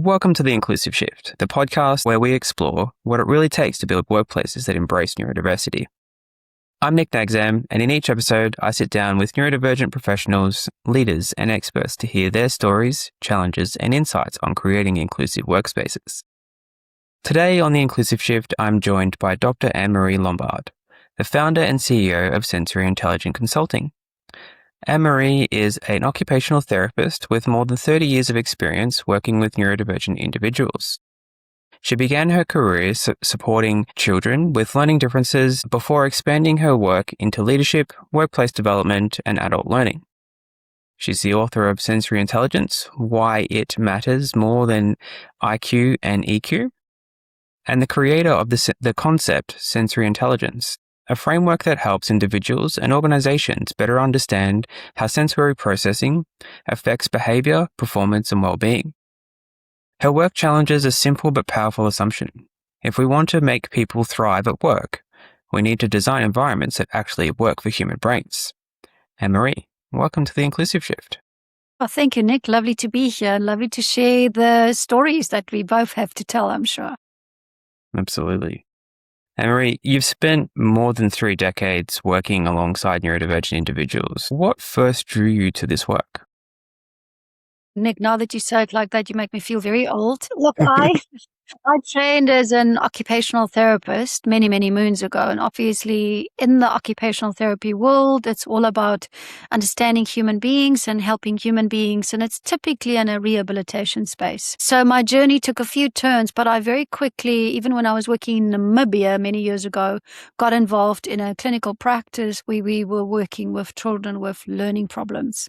Welcome to The Inclusive Shift, the podcast where we explore what it really takes to build workplaces that embrace neurodiversity. I'm Nic and in each episode, I sit down with neurodivergent professionals, leaders, and experts to hear their stories, challenges, and insights on creating inclusive workspaces. Today on The Inclusive Shift, I'm joined by Dr. Annemarie Lombard, the founder and CEO of Sensory Intelligent Consulting. Annemarie is an occupational therapist with more than 30 years of experience working with neurodivergent individuals. She began her career supporting children with learning differences before expanding her work into leadership, workplace development, and adult learning. She's the author of Sensory Intelligence, Why It Matters More Than IQ and EQ, and the creator of the concept Sensory Intelligence, a framework that helps individuals and organizations better understand how sensory processing affects behaviour, performance, and well-being. Her work challenges a simple but powerful assumption. If we want to make people thrive at work, we need to design environments that actually work for human brains. Annemarie, welcome to The Inclusive Shift. Oh, thank you, Nic. Lovely to be here. Lovely to share the stories that we both have to tell, I'm sure. Absolutely. Annemarie, you've spent more than 3 decades working alongside neurodivergent individuals. What first drew you to this work? Nic, now that you say it like that, you make me feel very old. Look, I trained as an occupational therapist many, many moons ago. And obviously, in the occupational therapy world, it's all about understanding human beings and helping human beings. And it's typically in a rehabilitation space. So my journey took a few turns, but I very quickly, even when I was working in Namibia many years ago, got involved in a clinical practice where we were working with children with learning problems.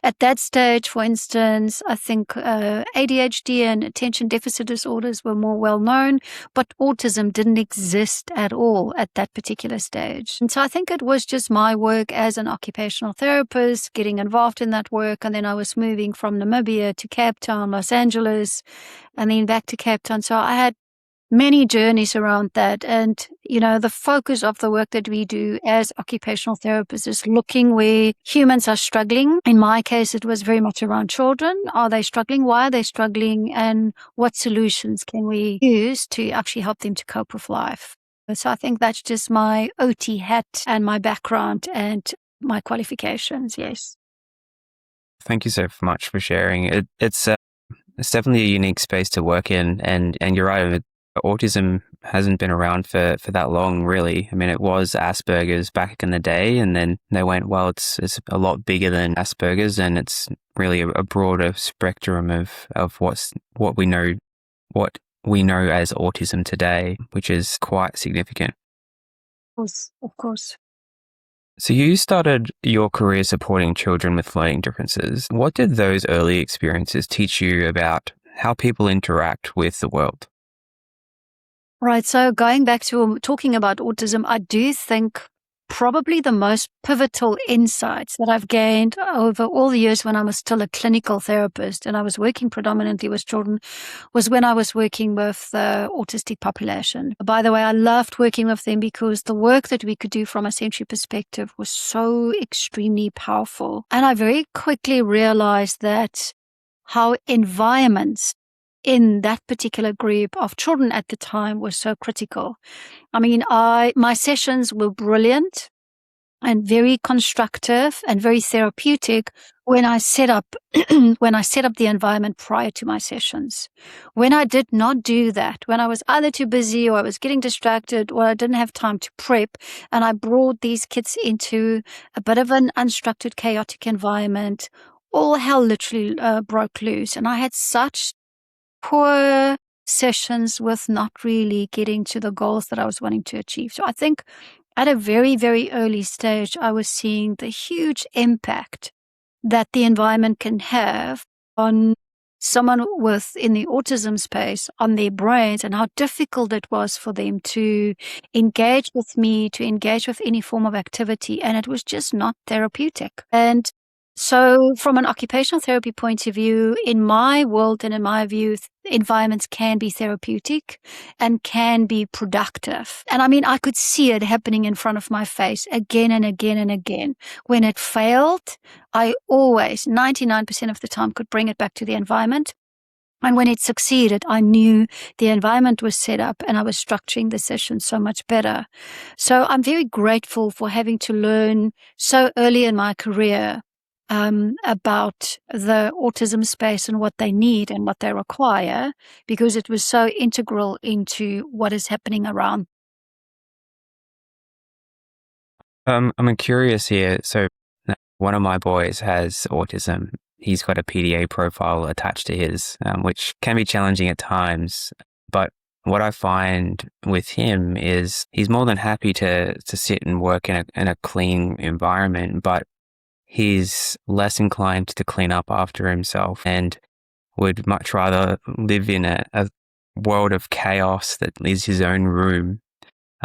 At that stage, for instance, I think ADHD and attention deficit disorders were more well known, but autism didn't exist at all at that particular stage. And so I think it was just my work as an occupational therapist, getting involved in that work. And then I was moving from Namibia to Cape Town, Los Angeles, and then back to Cape Town. So I had many journeys around that. And, the focus of the work that we do as occupational therapists is looking where humans are struggling. In my case, it was very much around children. Are they struggling? Why are they struggling? And what solutions can we use to actually help them to cope with life? So I think that's just my OT hat and my background and my qualifications. Yes. Thank you so much for sharing. It's definitely a unique space to work in. And you're right. Autism hasn't been around for that long, really. I mean, it was Asperger's back in the day, and then they went, well, it's a lot bigger than Asperger's, and it's really a broader spectrum of what we know as autism today, which is quite significant. Of course. So you started your career supporting children with learning differences. What did those early experiences teach you about how people interact with the world? Right. So going back to talking about autism, I do think probably the most pivotal insights that I've gained over all the years when I was still a clinical therapist and I was working predominantly with children was when I was working with the autistic population. By the way, I loved working with them because the work that we could do from a sensory perspective was so extremely powerful. And I very quickly realized that how environments in that particular group of children at the time was so critical. I mean, my sessions were brilliant and very constructive and very therapeutic when I set up the environment prior to my sessions. When I did not do that, when I was either too busy or I was getting distracted or I didn't have time to prep, and I brought these kids into a bit of an unstructured, chaotic environment, all hell literally broke loose. And I had such poor sessions with not really getting to the goals that I was wanting to achieve. So I think at a very, very early stage, I was seeing the huge impact that the environment can have on someone in the autism space, on their brains, and how difficult it was for them to engage with me, to engage with any form of activity. And it was just not therapeutic. And so from an occupational therapy point of view, in my world and in my view, environments can be therapeutic and can be productive. And I mean, I could see it happening in front of my face again and again and again. When it failed, I always, 99% of the time, could bring it back to the environment. And when it succeeded, I knew the environment was set up and I was structuring the session so much better. So I'm very grateful for having to learn so early in my career about the autism space and what they need and what they require, because it was so integral into what is happening around. I'm curious here. So one of my boys has autism. He's got a PDA profile attached to his, which can be challenging at times. But what I find with him is he's more than happy to sit and work in a clean environment, but he's less inclined to clean up after himself and would much rather live in a world of chaos that is his own room.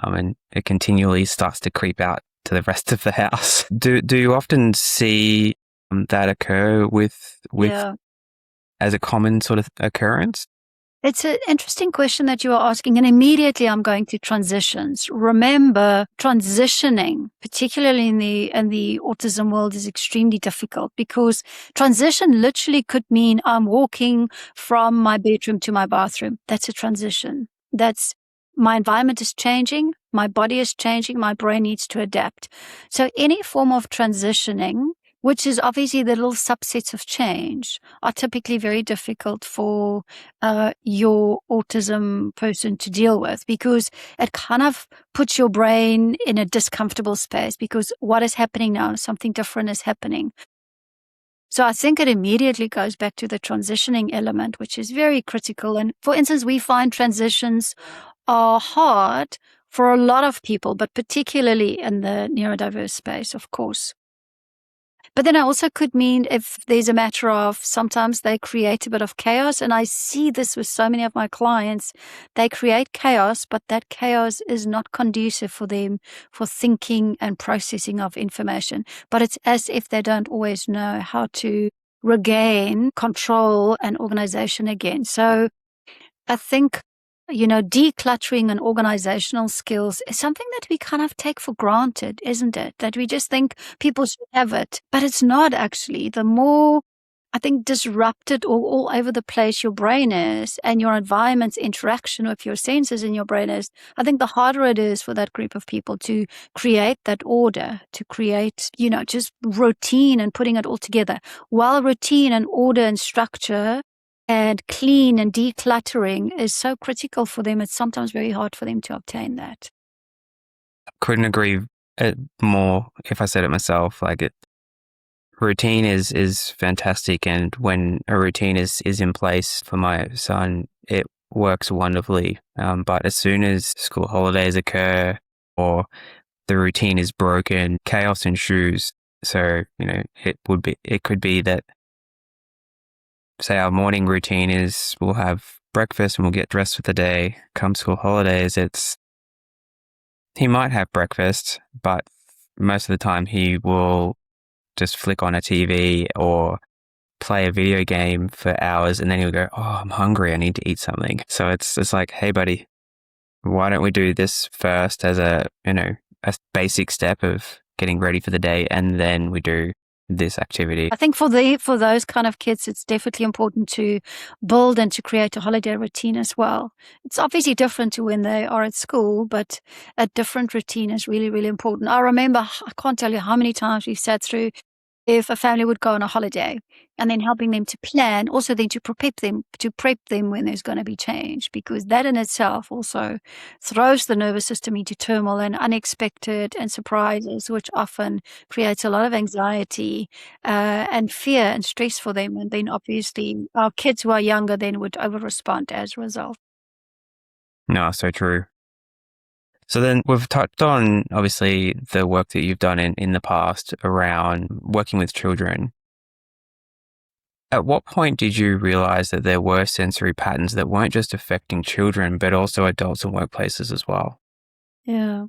And it continually starts to creep out to the rest of the house. Do you often see that occur with Yeah. as a common sort of occurrence? It's an interesting question that you are asking, and immediately I'm going to transitions. Remember, transitioning, particularly in the autism world, is extremely difficult because transition literally could mean I'm walking from my bedroom to my bathroom. That's a transition. That's my environment is changing, my body is changing, my brain needs to adapt. So any form of transitioning, which is obviously the little subsets of change, are typically very difficult for your autism person to deal with, because it kind of puts your brain in a discomfortable space, because what is happening now, something different is happening. So I think it immediately goes back to the transitioning element, which is very critical. And for instance, we find transitions are hard for a lot of people, but particularly in the neurodiverse space, of course. But then I also could mean if there's a matter of sometimes they create a bit of chaos, and I see this with so many of my clients. They create chaos, but that chaos is not conducive for them for thinking and processing of information. But it's as if they don't always know how to regain control and organization again. So I think, decluttering and organizational skills is something that we kind of take for granted, isn't it? That we just think people should have it, but it's not actually. The more, I think, disrupted or all over the place your brain is and your environment's interaction with your senses in your brain is, I think the harder it is for that group of people to create that order, to create, just routine and putting it all together. While routine and order and structure and clean and decluttering is so critical for them, it's sometimes very hard for them to obtain that. Couldn't agree more if I said it myself. Routine is fantastic, and when a routine is in place for my son, it works wonderfully. But as soon as school holidays occur or the routine is broken, chaos ensues. So, it could be that, say, our morning routine is we'll have breakfast and we'll get dressed for the day. Come school holidays, he might have breakfast, but most of the time he will just flick on a TV or play a video game for hours, and then he'll go, "Oh, I'm hungry. I need to eat something." So it's like, "Hey, buddy, why don't we do this first as a basic step of getting ready for the day, and then we do this activity." I think for those kind of kids, it's definitely important to build and to create a holiday routine as well. It's obviously different to when they are at school, but a different routine is really, really important. I remember, I can't tell you how many times we've sat through if a family would go on a holiday and then helping them to plan, also then to prep them when there's going to be change, because that in itself also throws the nervous system into turmoil and unexpected and surprises, which often creates a lot of anxiety and fear and stress for them. And then obviously our kids who are younger then would over-respond as a result. No, so true. So then we've touched on, obviously, the work that you've done in the past around working with children. At what point did you realize that there were sensory patterns that weren't just affecting children, but also adults and workplaces as well? Yeah.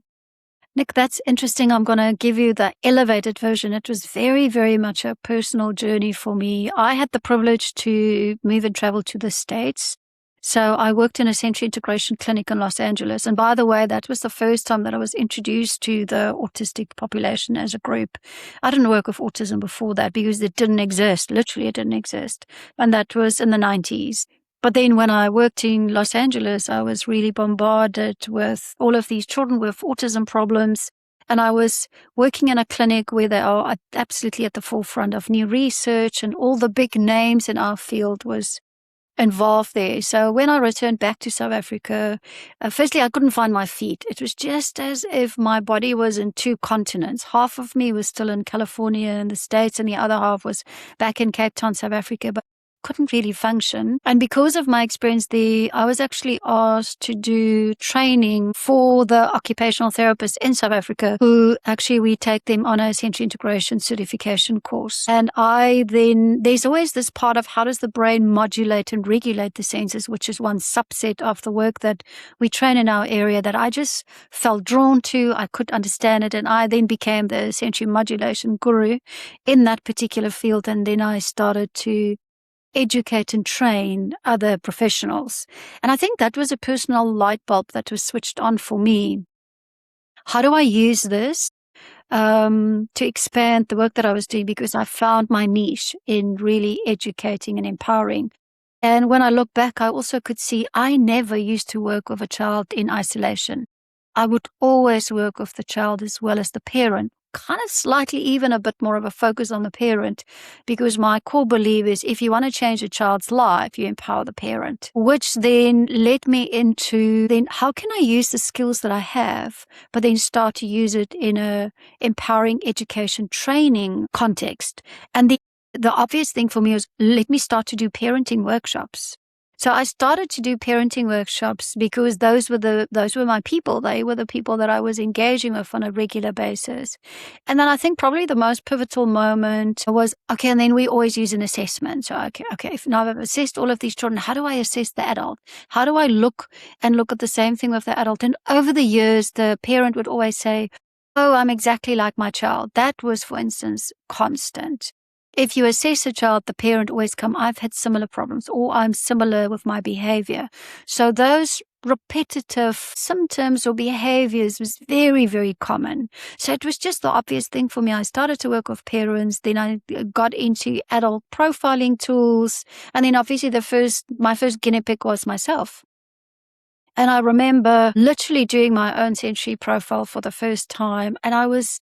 Nic, that's interesting. I'm going to give you the elevated version. It was very, very much a personal journey for me. I had the privilege to move and travel to the States. So I worked in a sensory integration clinic in Los Angeles. And by the way, that was the first time that I was introduced to the autistic population as a group. I didn't work with autism before that because it didn't exist. Literally, it didn't exist. And that was in the 90s. But then when I worked in Los Angeles, I was really bombarded with all of these children with autism problems. And I was working in a clinic where they are absolutely at the forefront of new research, and all the big names in our field was involved there. So when I returned back to South Africa, firstly, I couldn't find my feet. It was just as if my body was in two continents. Half of me was still in California in the States, and the other half was back in Cape Town, South Africa. But couldn't really function. And because of my experience there, I was actually asked to do training for the occupational therapists in South Africa, who actually we take them on a sensory integration certification course. And there's always this part of how does the brain modulate and regulate the senses, which is one subset of the work that we train in our area that I just felt drawn to. I could understand it. And I then became the sensory modulation guru in that particular field. And then I started to educate and train other professionals. And I think that was a personal light bulb that was switched on for me. How do I use this to expand the work that I was doing? Because I found my niche in really educating and empowering. And when I look back, I also could see I never used to work with a child in isolation. I would always work with the child as well as the parent, kind of slightly even a bit more of a focus on the parent, because my core belief is if you want to change a child's life, you empower the parent, which then led me into then how can I use the skills that I have, but then start to use it in a empowering education training context. And the obvious thing for me was let me start to do parenting workshops. So I started to do parenting workshops because those were my people. They were the people that I was engaging with on a regular basis. And then I think probably the most pivotal moment was, okay, and then we always use an assessment. So, okay, if now I've assessed all of these children, how do I assess the adult? How do I look at the same thing with the adult? And over the years, the parent would always say, oh, I'm exactly like my child. That was, for instance, constant. If you assess a child, the parent always come, I've had similar problems, or I'm similar with my behavior. So those repetitive symptoms or behaviors was very, very common. So it was just the obvious thing for me. I started to work with parents, then I got into adult profiling tools, and then obviously my first guinea pig was myself. And I remember literally doing my own sensory profile for the first time, and I was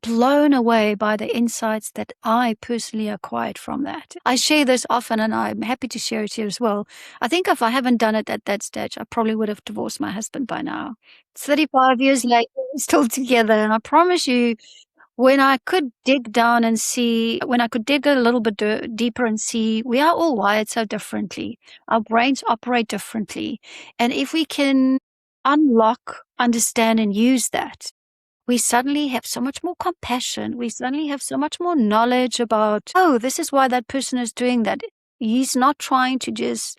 blown away by the insights that I personally acquired from that. I share this often, and I'm happy to share it here as well. I think if I haven't done it at that stage, I probably would have divorced my husband by now. 35 years later, we're still together. And I promise you, when I could dig down and see, when I could dig a little bit deeper and see, we are all wired so differently. Our brains operate differently. And if we can unlock, understand, and use that, we suddenly have so much more compassion. We suddenly have so much more knowledge about, oh, this is why that person is doing that. He's not trying to just,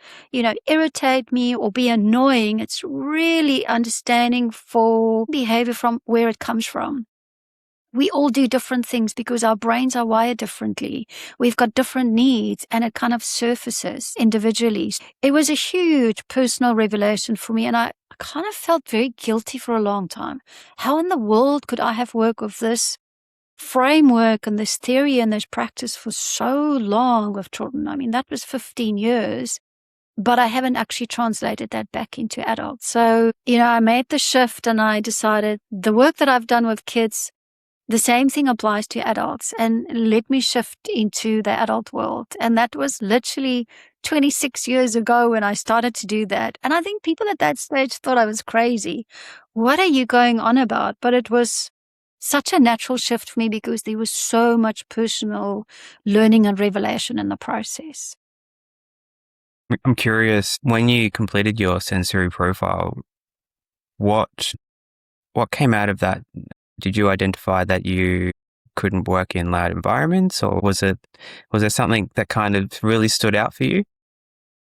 irritate me or be annoying. It's really understanding for behavior from where it comes from. We all do different things because our brains are wired differently. We've got different needs, and it kind of surfaces individually. It was a huge personal revelation for me, and I kind of felt very guilty for a long time. How in the world could I have worked with this framework and this theory and this practice for so long with children? I mean, that was 15 years. But I haven't actually translated that back into adults. So, I made the shift, and I decided the work that I've done with kids, the same thing applies to adults, and let me shift into the adult world. And that was literally 26 years ago when I started to do that. And I think people at that stage thought I was crazy. What are you going on about? But it was such a natural shift for me because there was so much personal learning and revelation in the process. I'm curious, when you completed your sensory profile, what came out of that? Did you identify that you couldn't work in loud environments, or was there something that kind of really stood out for you?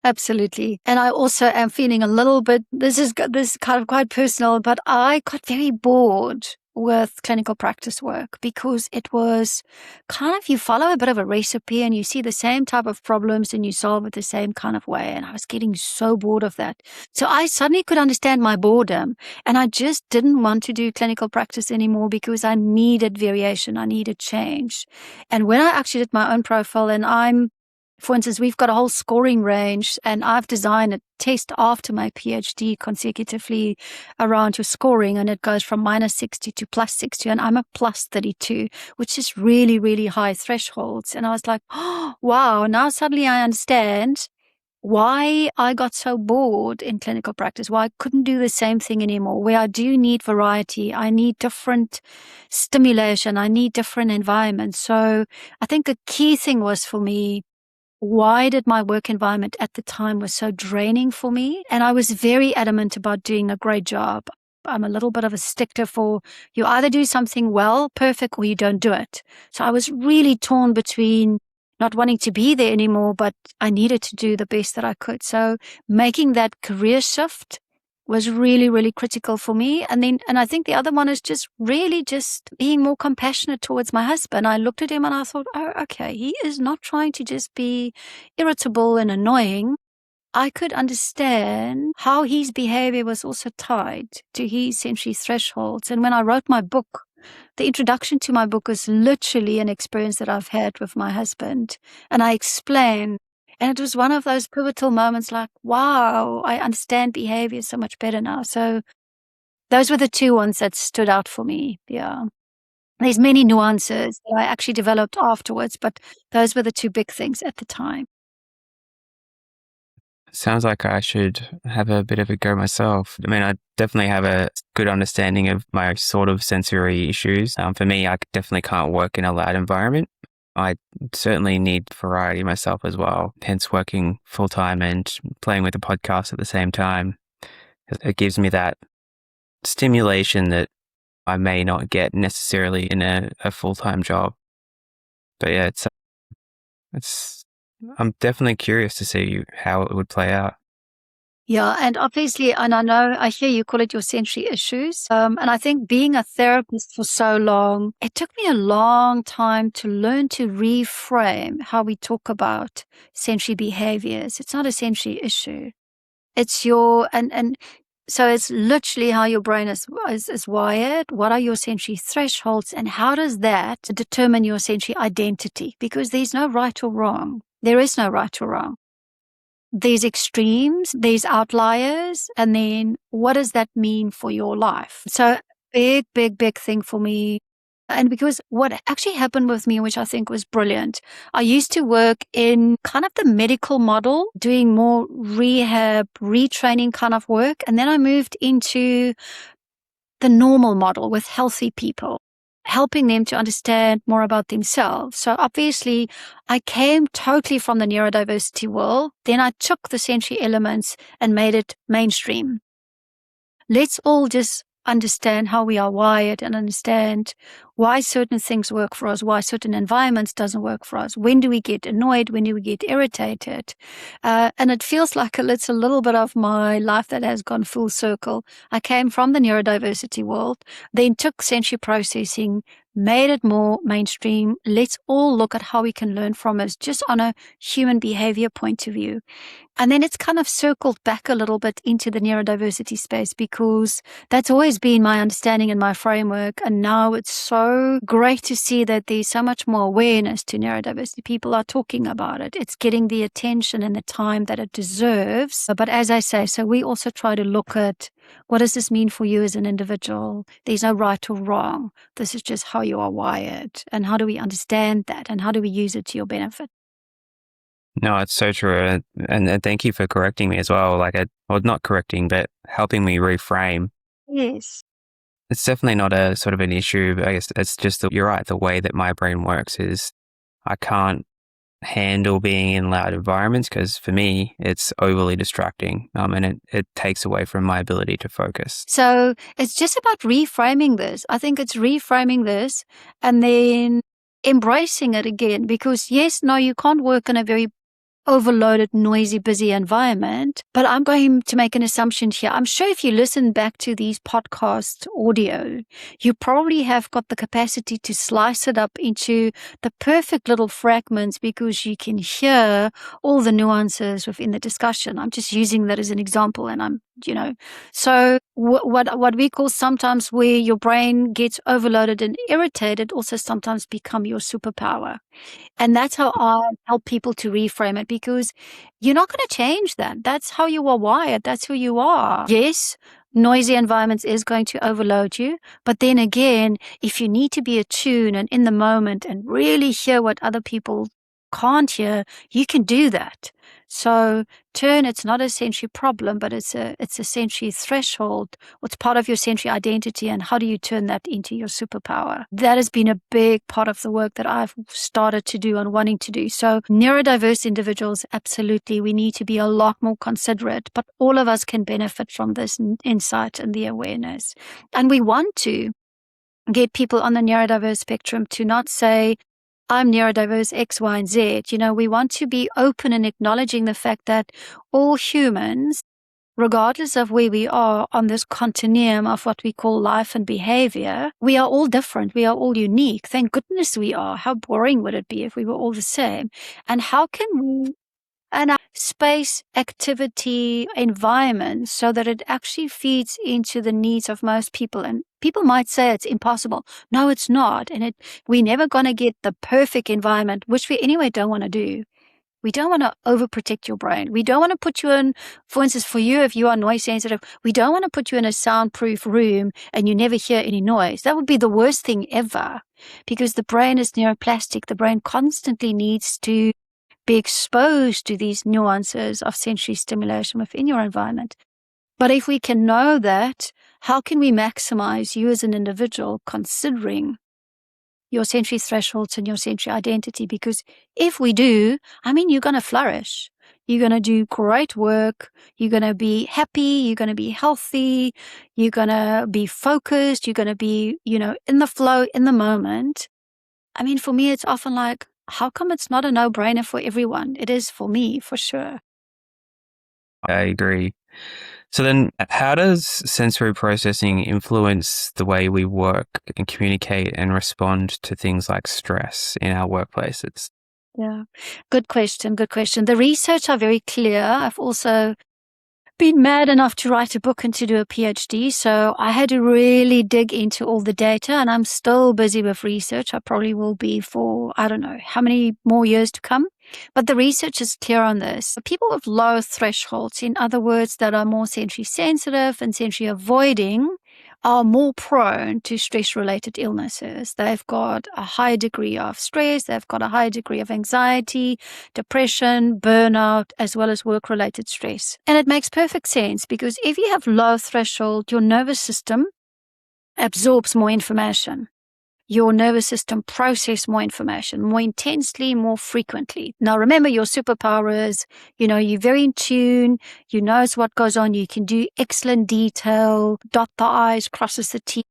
Absolutely. And I also am feeling a little bit, this is kind of quite personal, but I got very bored with clinical practice work because it was kind of, you follow a bit of a recipe and you see the same type of problems and you solve it the same kind of way. And I was getting so bored of that. So I suddenly could understand my boredom, and I just didn't want to do clinical practice anymore because I needed variation. I needed change. And when I actually did my own profile, and I'm For instance, we've got a whole scoring range, and I've designed a test after my PhD consecutively around your scoring, and it goes from -60 to +60, and I'm a +32, which is really, really high thresholds. And I was like, oh, wow, now suddenly I understand why I got so bored in clinical practice, why I couldn't do the same thing anymore, where I do need variety, I need different stimulation, I need different environments. So I think a key thing was for me, why did my work environment at the time was so draining for me? And I was very adamant about doing a great job. I'm a little bit of a stickler for you either do something well, perfect, or you don't do it. So I was really torn between not wanting to be there anymore, but I needed to do the best that I could. So making that career shift was really, really critical for me. And I think the other one is just really just being more compassionate towards my husband. I looked at him and I thought, oh, okay, he is not trying to just be irritable and annoying. I could understand how his behavior was also tied to his sensory thresholds. And when I wrote my book, the introduction to my book is literally an experience that I've had with my husband. And I explain. And it was one of those pivotal moments like, wow, I understand behavior so much better now. So those were the two ones that stood out for me. Yeah. There's many nuances that I actually developed afterwards, but those were the two big things at the time. Sounds like I should have a bit of a go myself. I mean, I definitely have a good understanding of my sort of sensory issues. For me, I definitely can't work in a loud environment. I certainly need variety myself as well, hence working full-time and playing with the podcast at the same time. It gives me that stimulation that I may not get necessarily in a full-time job. But yeah, I'm definitely curious to see how it would play out. Yeah, and obviously, and I hear you call it your sensory issues. And I think being a therapist for so long, it took me a long time to learn to reframe how we talk about sensory behaviors. It's not a sensory issue. It's so it's literally how your brain is wired. What are your sensory thresholds, and how does that determine your sensory identity? Because there's no right or wrong. There is no right or wrong. There's extremes, there's outliers, and then what does that mean for your life? So big, big, big thing for me. And because what actually happened with me, which I think was brilliant, I used to work in kind of the medical model, doing more rehab, retraining kind of work. And then I moved into the normal model with healthy people, helping them to understand more about themselves. So obviously, I came totally from the neurodiversity world. Then I took the sensory elements and made it mainstream. Let's all just understand how we are wired and understand why certain things work for us, why certain environments doesn't work for us. When do we get annoyed? When do we get irritated? And it feels like it's a little bit of my life that has gone full circle. I came from the neurodiversity world, then took sensory processing, made it more mainstream. Let's all look at how we can learn from it just on a human behavior point of view. And then it's kind of circled back a little bit into the neurodiversity space because that's always been my understanding and my framework. And now it's so great to see that there's so much more awareness to neurodiversity. People are talking about it. It's getting the attention and the time that it deserves. But as I say, so we also try to look at what does this mean for you as an individual? There's no right or wrong. This is just how you are wired. And how do we understand that? And how do we use it to your benefit? No, it's so true. And thank you for correcting me as well. Well, not correcting, but helping me reframe. Yes. It's definitely not a sort of an issue. But I guess it's just that you're right. The way that my brain works is I can't handle being in loud environments because for me, it's overly distracting. And it takes away from my ability to focus. So it's just about reframing this. I think it's reframing this and then embracing it again because yes, no, you can't work in a very overloaded, noisy, busy environment. But I'm going to make an assumption here. I'm sure if you listen back to these podcast audio, you probably have got the capacity to slice it up into the perfect little fragments because you can hear all the nuances within the discussion. I'm just using that as an example and I'm So what we call sometimes where your brain gets overloaded and irritated also sometimes become your superpower. And that's how I help people to reframe it, because you're not going to change that. That's how you are wired. That's who you are. Yes, noisy environments is going to overload you. But then again, if you need to be attuned and in the moment and really hear what other people can't hear, you can do that. So it's not a sensory problem, but it's a sensory threshold. What's part of your sensory identity, and how do you turn that into your superpower? That has been a big part of the work that I've started to do and wanting to do. So neurodiverse individuals, absolutely, we need to be a lot more considerate, but all of us can benefit from this insight and the awareness. And we want to get people on the neurodiverse spectrum to not say, I'm neurodiverse X, Y, and Z. We want to be open and acknowledging the fact that all humans, regardless of where we are on this continuum of what we call life and behavior, we are all different. We are all unique. Thank goodness we are. How boring would it be if we were all the same? And how can we space, activity, environment so that it actually feeds into the needs of most people? And people might say it's impossible. No, it's not. And we're never going to get the perfect environment, which we anyway don't want to do. We don't want to overprotect your brain. We don't want to put you in, for instance, for you, if you are noise sensitive, we don't want to put you in a soundproof room and you never hear any noise. That would be the worst thing ever, because the brain is neuroplastic. The brain constantly needs to be exposed to these nuances of sensory stimulation within your environment. But if we can know that, how can we maximize you as an individual considering your sensory thresholds and your sensory identity? Because if we do, you're going to flourish. You're going to do great work. You're going to be happy. You're going to be healthy. You're going to be focused. You're going to be, in the flow, in the moment. For me, it's often like, how come it's not a no-brainer for everyone? It is for me, for sure. I agree. So then how does sensory processing influence the way we work and communicate and respond to things like stress in our workplaces? Yeah, good question. The research are very clear. I've also been mad enough to write a book and to do a PhD, so I had to really dig into all the data, and I'm still busy with research. I probably will be for, I don't know, how many more years to come. But the research is clear on this. People with low thresholds, in other words, that are more sensory sensitive and sensory avoiding, are more prone to stress-related illnesses. They've got a high degree of stress, they've got a high degree of anxiety, depression, burnout, as well as work-related stress. And it makes perfect sense, because if you have low threshold, your nervous system absorbs more information. Your nervous system processes more information, more intensely, more frequently. Now, remember, your superpower is, you're very in tune, you know what goes on, you can do excellent detail, dot the I's, crosses the T's.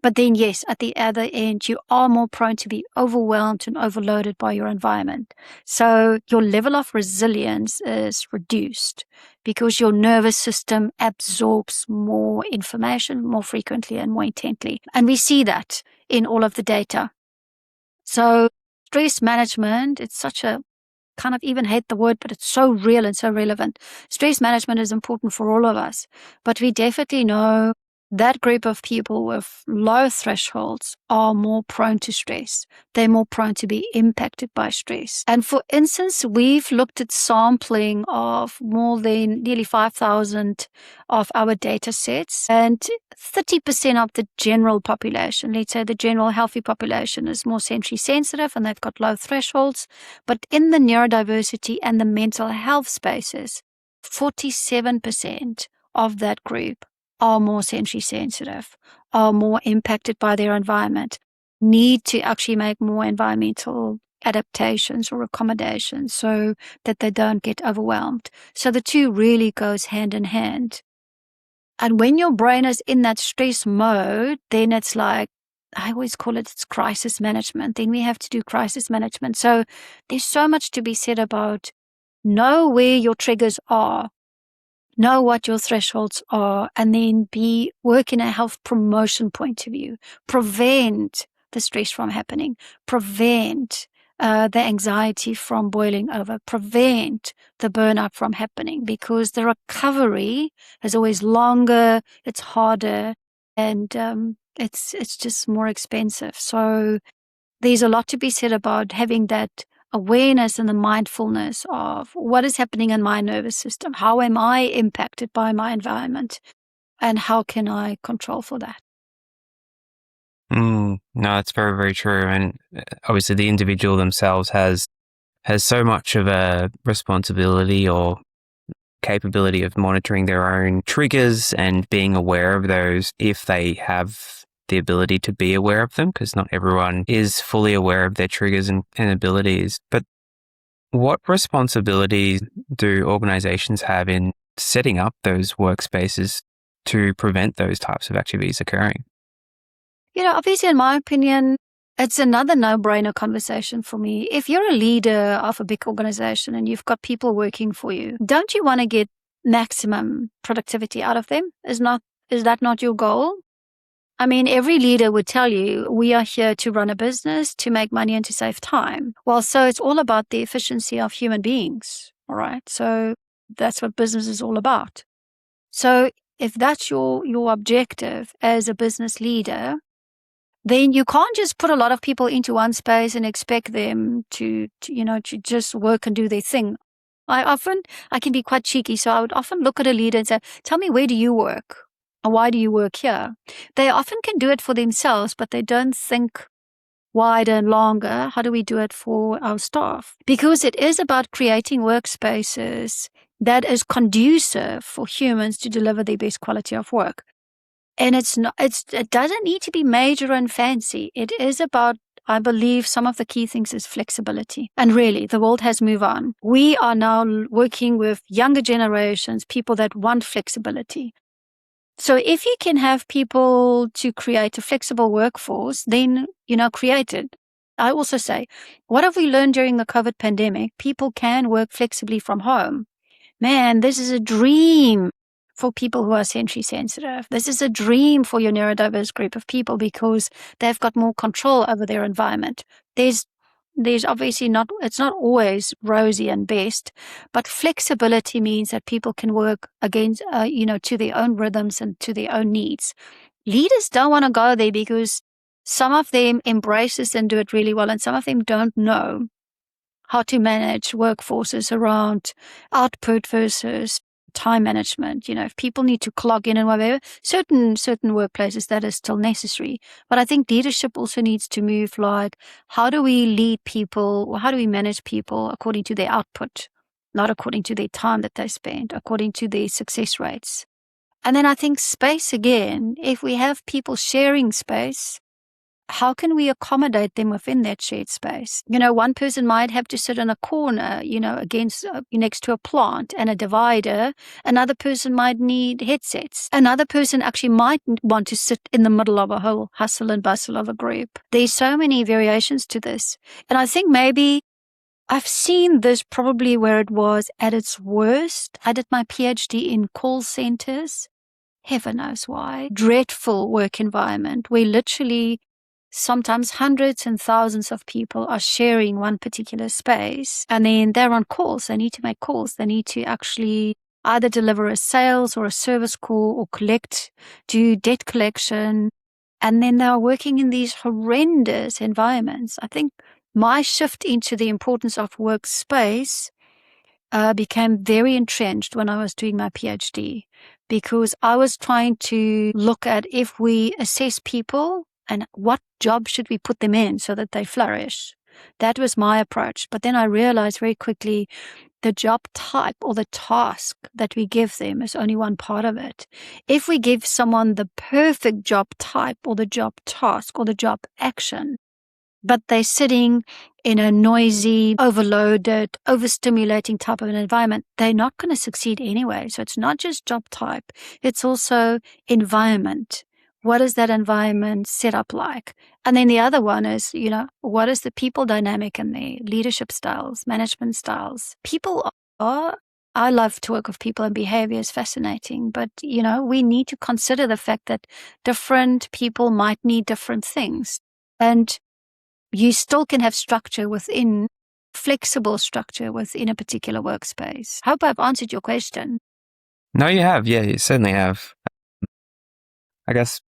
But then, yes, at the other end, you are more prone to be overwhelmed and overloaded by your environment. So your level of resilience is reduced because your nervous system absorbs more information more frequently and more intently. And we see that in all of the data. So stress management, it's such a, kind of even hate the word, but it's so real and so relevant. Stress management is important for all of us, but we definitely know that group of people with low thresholds are more prone to stress. They're more prone to be impacted by stress. And for instance, we've looked at sampling of more than nearly 5,000 of our data sets, and 30% of the general population, let's say the general healthy population, is more sensory sensitive and they've got low thresholds. But in the neurodiversity and the mental health spaces, 47% of that group are more sensory sensitive, are more impacted by their environment, need to actually make more environmental adaptations or accommodations so that they don't get overwhelmed. So the two really goes hand in hand. And when your brain is in that stress mode, then it's like, I always call it's crisis management. Then we have to do crisis management. So there's so much to be said about know where your triggers are, know what your thresholds are, and then work in a health promotion point of view. Prevent the stress from happening. Prevent the anxiety from boiling over, prevent the burnout from happening, because the recovery is always longer, it's harder, and it's just more expensive. So there's a lot to be said about having that awareness and the mindfulness of what is happening in my nervous system. How am I impacted by my environment? And how can I control for that? No, that's very, very true. And obviously the individual themselves has so much of a responsibility or capability of monitoring their own triggers and being aware of those if they have the ability to be aware of them, because not everyone is fully aware of their triggers and abilities. But what responsibilities do organizations have in setting up those workspaces to prevent those types of activities occurring? Obviously, in my opinion, it's another no-brainer conversation for me. If you're a leader of a big organization and you've got people working for you, don't you want to get maximum productivity out of them? Is that not your goal? I mean, every leader would tell you, we are here to run a business, to make money and to save time. Well, so it's all about the efficiency of human beings. All right. So that's what business is all about. So if that's your objective as a business leader, then you can't just put a lot of people into one space and expect them to just work and do their thing. I can be quite cheeky. So I would often look at a leader and say, tell me, where do you work? Or why do you work here? They often can do it for themselves, but they don't think wider and longer. How do we do it for our staff? Because it is about creating workspaces that is conducive for humans to deliver their best quality of work. And it doesn't need to be major and fancy. It is about, I believe, some of the key things is flexibility. And really, the world has moved on. We are now working with younger generations, people that want flexibility. So if you can have people to create a flexible workforce, then, create it. I also say, what have we learned during the COVID pandemic? People can work flexibly from home. Man, this is a dream for people who are sensory sensitive. This is a dream for your neurodiverse group of people because they've got more control over their environment. There's obviously it's not always rosy and best, but flexibility means that people can work against, to their own rhythms and to their own needs. Leaders don't want to go there because some of them embrace this and do it really well, and some of them don't know how to manage workforces around output versus time management. If people need to clock in and whatever, certain workplaces that is still necessary. But I think leadership also needs to move like, how do we lead people, or how do we manage people according to their output, not according to their time that they spend, according to their success rates. And then I think space again, if we have people sharing space, how can we accommodate them within that shared space? One person might have to sit in a corner, against next to a plant and a divider. Another person might need headsets. Another person actually might want to sit in the middle of a whole hustle and bustle of a group. There's so many variations to this. And I think maybe I've seen this probably where it was at its worst. I did my PhD in call centers. Heaven knows why. Dreadful work environment where literally sometimes hundreds and thousands of people are sharing one particular space, and then they're on calls. They need to make calls. They need to actually either deliver a sales or a service call or do debt collection. And then they're working in these horrendous environments. I think my shift into the importance of workspace became very entrenched when I was doing my PhD, because I was trying to look at if we assess people and what job should we put them in so that they flourish. That was my approach. But then I realized very quickly the job type or the task that we give them is only one part of it. If we give someone the perfect job type or the job task or the job action, but they're sitting in a noisy, overloaded, overstimulating type of an environment, they're not going to succeed anyway. So it's not just job type, it's also environment. What is that environment set up like? And then the other one is, what is the people dynamic in there? Leadership styles, management styles. I love to work with people, and behavior is fascinating. But, we need to consider the fact that different people might need different things. And you still can have flexible structure within a particular workspace. Hope I've answered your question. No, you have. Yeah, you certainly have. I guess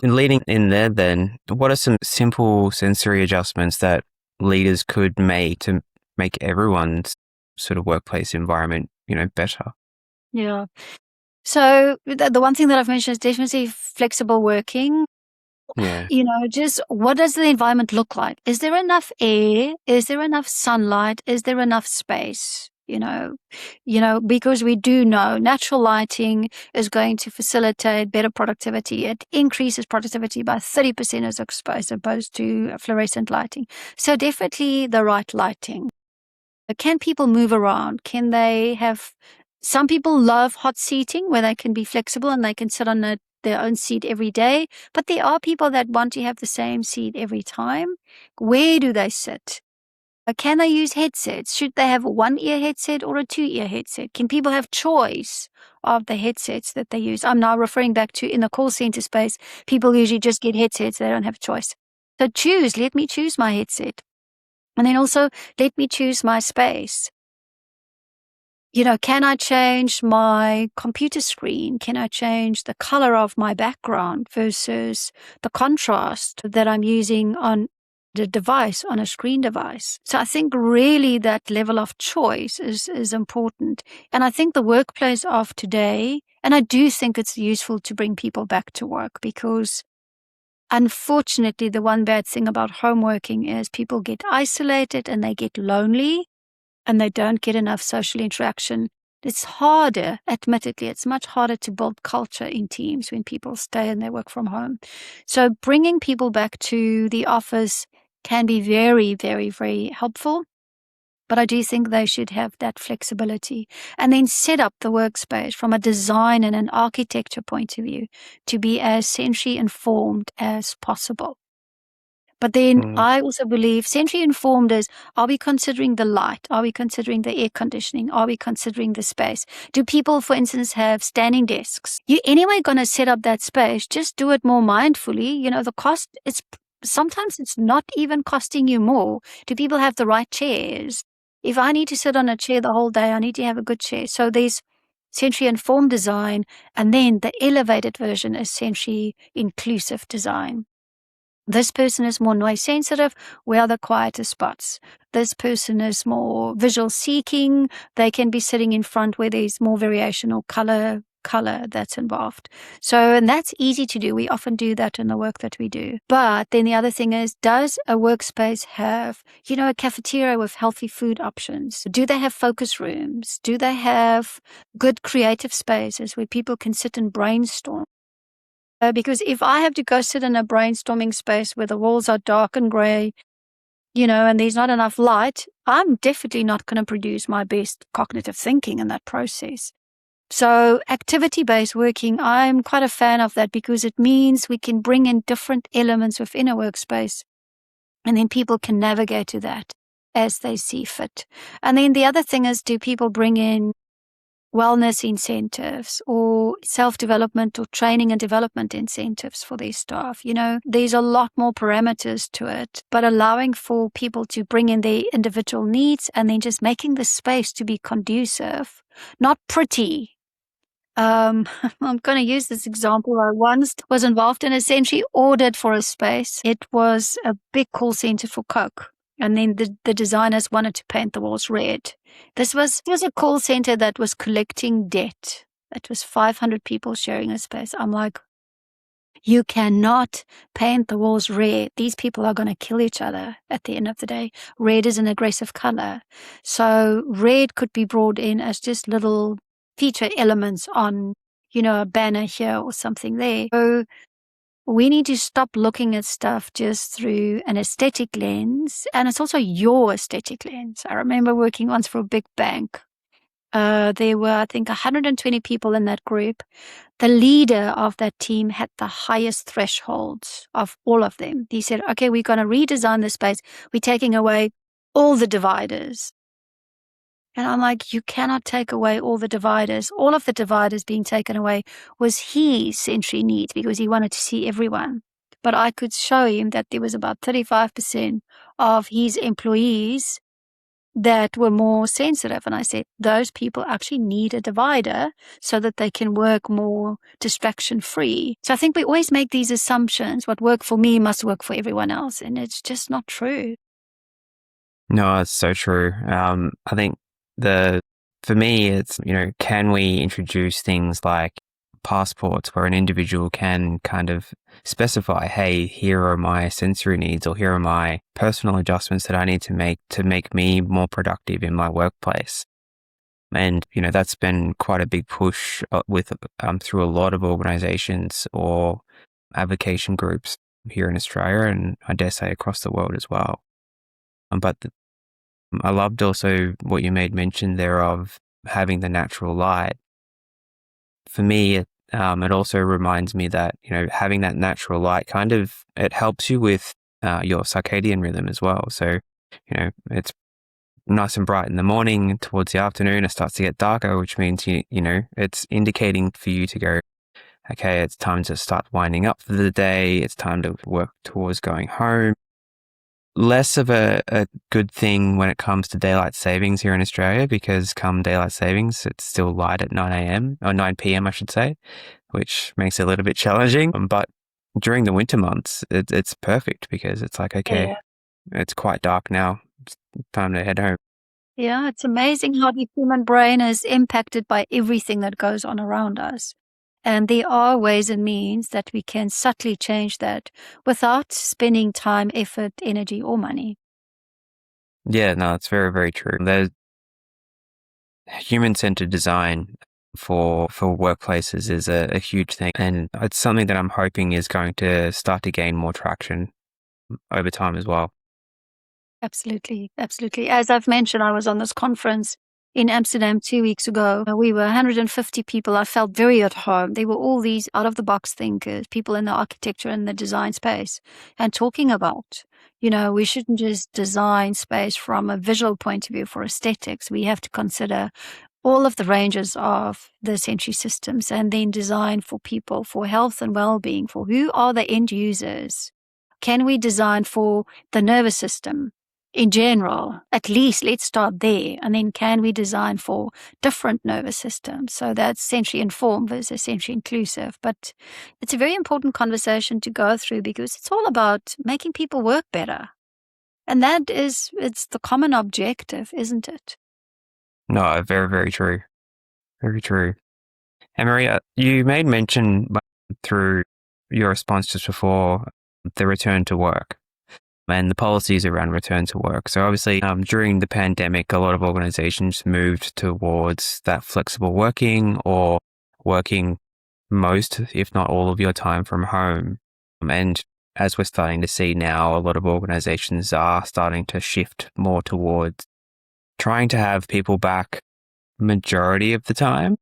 in leading in there, then, what are some simple sensory adjustments that leaders could make to make everyone's sort of workplace environment, better? Yeah. So the one thing that I've mentioned is definitely flexible working. Yeah. Just what does the environment look like? Is there enough air? Is there enough sunlight? Is there enough space? Because we do know natural lighting is going to facilitate better productivity. It increases productivity by 30% as opposed to fluorescent lighting. So definitely the right lighting. Can people move around? Can they have... Some people love hot seating where they can be flexible and they can sit on their own seat every day. But there are people that want to have the same seat every time. Where do they sit? Can they use headsets? Should they have a one-ear headset or a two-ear headset? Can people have choice of the headsets that they use? I'm now referring back to in the call center space, people usually just get headsets. They don't have a choice. So let me choose my headset. And then also, let me choose my space. Can I change my computer screen? Can I change the color of my background versus the contrast that I'm using on the device, on a screen device? So I think really that level of choice is important. And I think the workplace of today, and I do think it's useful to bring people back to work, because unfortunately, the one bad thing about home working is people get isolated and they get lonely and they don't get enough social interaction. It's harder, admittedly, it's much harder to build culture in teams when people stay and they work from home. So bringing people back to the office can be very, very, very helpful. But I do think they should have that flexibility, and then set up the workspace from a design and an architecture point of view to be as sensory informed as possible. But then I also believe sensory informed is, are we considering the light? Are we considering the air conditioning? Are we considering the space? Do people, for instance, have standing desks? You're anyway going to set up that space. Just do it more mindfully. The cost, sometimes it's not even costing you more. Do people have the right chairs? If I need to sit on a chair the whole day, I need to have a good chair. So there's sensory informed design, and then the elevated version is sensory inclusive design. This person is more noise sensitive. Where are the quieter spots? This person is more visual seeking. They can be sitting in front where there's more variation or color that's involved. And that's easy to do. We often do that in the work that we do. But then the other thing is, does a workspace have, a cafeteria with healthy food options? Do they have focus rooms? Do they have good creative spaces where people can sit and brainstorm? Because if I have to go sit in a brainstorming space where the walls are dark and gray, and there's not enough light, I'm definitely not going to produce my best cognitive thinking in that process. So activity-based working, I'm quite a fan of that, because it means we can bring in different elements within a workspace, and then people can navigate to that as they see fit. And then the other thing is, do people bring in wellness incentives or self-development or training and development incentives for their staff? There's a lot more parameters to it, but allowing for people to bring in their individual needs, and then just making the space to be conducive, not pretty. I'm going to use this example. I once was involved in a sensory audit for a space. It was a big call center for Coke. And then the designers wanted to paint the walls red. This was a call center that was collecting debt. It was 500 people sharing a space. I'm like, you cannot paint the walls red. These people are going to kill each other at the end of the day. Red is an aggressive color. So red could be brought in as just little feature elements on, a banner here or something there. So we need to stop looking at stuff just through an aesthetic lens, and it's also your aesthetic lens. I remember working once for a big bank. There were, I think, 120 people in that group. The leader of that team had the highest thresholds of all of them. He said, okay, we're going to redesign the space. We're taking away all the dividers. And I'm like, you cannot take away all the dividers. All of the dividers being taken away was his sensory needs, because he wanted to see everyone. but I could show him that there was about 35% of his employees that were more sensitive. And I said, those people actually need a divider so that they can work more distraction free. So I think we always make these assumptions. What worked for me must work for everyone else. And it's just not true. No, it's so true. I think for me, it's, can we introduce things like passports where an individual can kind of specify, hey, here are my sensory needs, or here are my personal adjustments that I need to make me more productive in my workplace. And, that's been quite a big push through a lot of organizations or avocation groups here in Australia, and I dare say across the world as well. But I loved also what you made mention there of having the natural light. For me, it also reminds me that, having that natural light it helps you with your circadian rhythm as well. So, it's nice and bright in the morning. Towards the afternoon, it starts to get darker, which means, it's indicating for you to go, okay, it's time to start winding up for the day. It's time to work towards going home. Less of a good thing when it comes to daylight savings here in Australia, because come daylight savings, it's still light at 9 a.m. or 9 p.m. I should say, which makes it a little bit challenging. But during the winter months, it's perfect, because it's like, okay, It's quite dark now. It's time to head home. Yeah, it's amazing how the human brain is impacted by everything that goes on around us. And there are ways and means that we can subtly change that without spending time, effort, energy, or money. Yeah, no, it's very, very true. There's human-centered design for workplaces is a huge thing. And it's something that I'm hoping is going to start to gain more traction over time as well. Absolutely. Absolutely. As I've mentioned, I was on this conference in Amsterdam 2 weeks ago. We were 150 people. I felt very at home. They were all these out-of-the-box thinkers, people in the architecture and the design space, and talking about, we shouldn't just design space from a visual point of view for aesthetics. We have to consider all of the ranges of the sensory systems, and then design for people, for health and well-being, for who are the end users. Can we design for the nervous system? In general, at least let's start there. And then can we design for different nervous systems? So that's sensory informed versus sensory inclusive. But it's a very important conversation to go through, because it's all about making people work better. And it's the common objective, isn't it? No, very, very true. Very true. And Maria, you made mention through your response just before the return to work and the policies around return to work. So obviously, during the pandemic, a lot of organizations moved towards that flexible working, or working most, if not all of your time from home. And as we're starting to see now, a lot of organizations are starting to shift more towards trying to have people back majority of the time.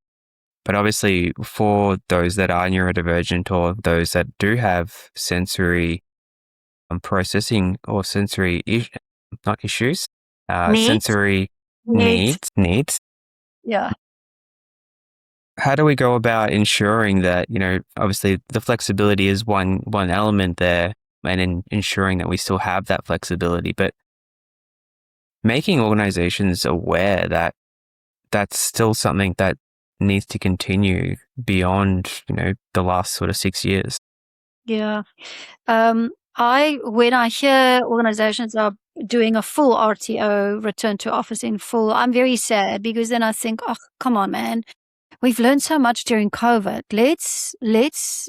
But obviously, for those that are neurodivergent, or those that do have sensory processing or sensory not issues, sensory needs. Yeah. How do we go about ensuring that, obviously the flexibility is one element there, and ensuring that we still have that flexibility, but making organizations aware that that's still something that needs to continue beyond, the last sort of 6 years? Yeah. When I hear organizations are doing a full RTO, return to office in full, I'm very sad, because then I think, oh, come on, man. We've learned so much during COVID. Let's,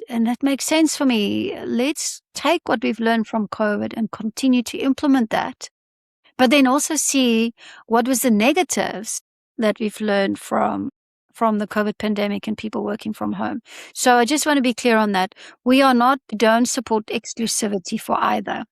and that makes sense for me. Let's take what we've learned from COVID and continue to implement that. But then also see what was the negatives that we've learned from the COVID pandemic and people working from home. So I just want to be clear on that. We don't support exclusivity for either.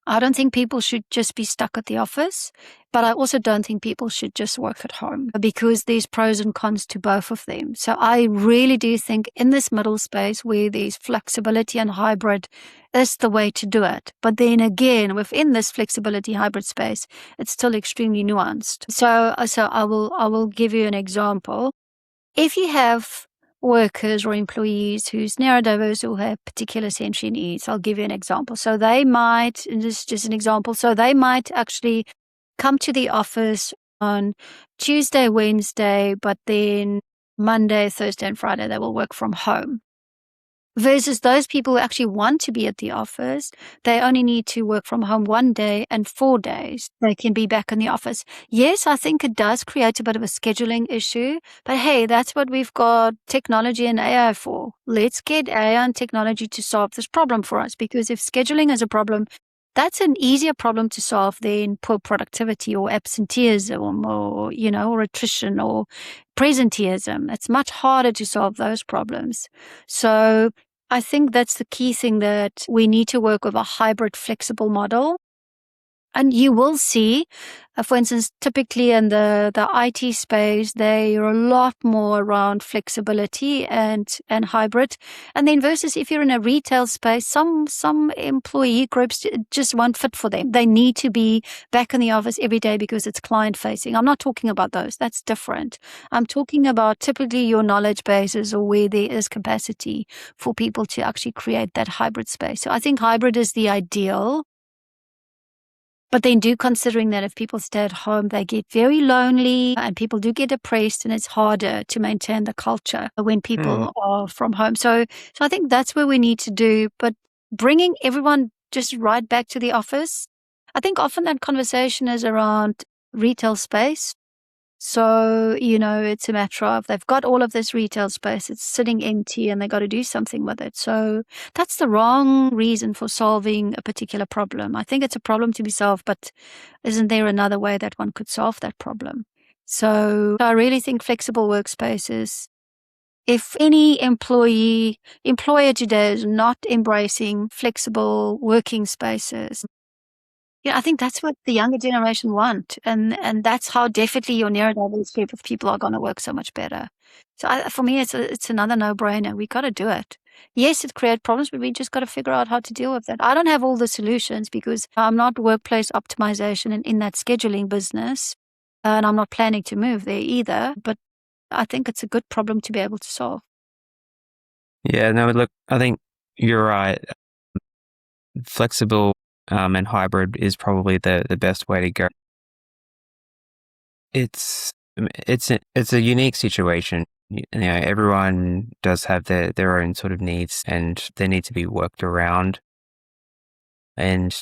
I don't think people should just be stuck at the office, but I also don't think people should just work at home, because there's pros and cons to both of them. So I really do think in this middle space where there's flexibility and hybrid is the way to do it. But then again, within this flexibility hybrid space, it's still extremely nuanced. So I will give you an example. If you have workers or employees who's neurodiverse or have particular sensory needs. I'll give you an example. So they might, and this is just an example, so they might actually come to the office on Tuesday, Wednesday, but then Monday, Thursday, and Friday they will work from home. Versus those people who actually want to be at the office, they only need to work from home 1 day and 4 days. They can be back in the office. Yes, I think it does create a bit of a scheduling issue, but hey, that's what we've got technology and AI for. Let's get AI and technology to solve this problem for us, because if scheduling is a problem, that's an easier problem to solve than poor productivity or absenteeism or attrition or presenteeism. It's much harder to solve those problems. So I think that's the key thing, that we need to work with a hybrid, flexible model. And you will see, for instance, typically in the IT space, they are a lot more around flexibility and hybrid. And then versus if you're in a retail space, some employee groups just won't fit for them. They need to be back in the office every day because it's client facing. I'm not talking about those. That's different. I'm talking about typically your knowledge bases, or where there is capacity for people to actually create that hybrid space. So I think hybrid is the ideal. But then do considering that if people stay at home, they get very lonely and people do get depressed, and it's harder to maintain the culture when people are from home. So I think that's where we need to do. But bringing everyone just right back to the office, I think often that conversation is around retail space. So, it's a matter of they've got all of this retail space, it's sitting empty, and they got to do something with it. So that's the wrong reason for solving a particular problem. I think it's a problem to be solved, but isn't there another way that one could solve that problem? So I really think flexible workspaces, if any employer today is not embracing flexible working spaces, I think that's what the younger generation want. And that's how definitely your neurodiverse group of people are going to work so much better. So for me, it's another no-brainer. We got to do it. Yes, it creates problems, but we just got to figure out how to deal with that. I don't have all the solutions because I'm not workplace optimization and in that scheduling business. And I'm not planning to move there either. But I think it's a good problem to be able to solve. Yeah, no, look, I think you're right. Flexible and hybrid is probably the best way to go. It's a unique situation. Everyone does have their own sort of needs, and they need to be worked around. And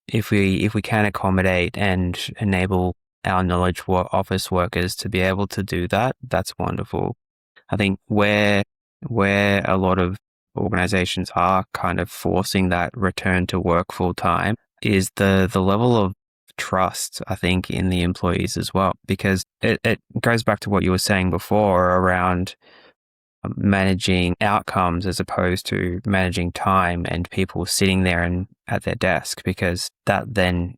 if we can accommodate and enable our knowledge office workers to be able to do that, that's wonderful. I think where a lot of organizations are kind of forcing that return to work full time is the level of trust, I think, in the employees as well, because it goes back to what you were saying before around managing outcomes as opposed to managing time and people sitting there and at their desk, because that then,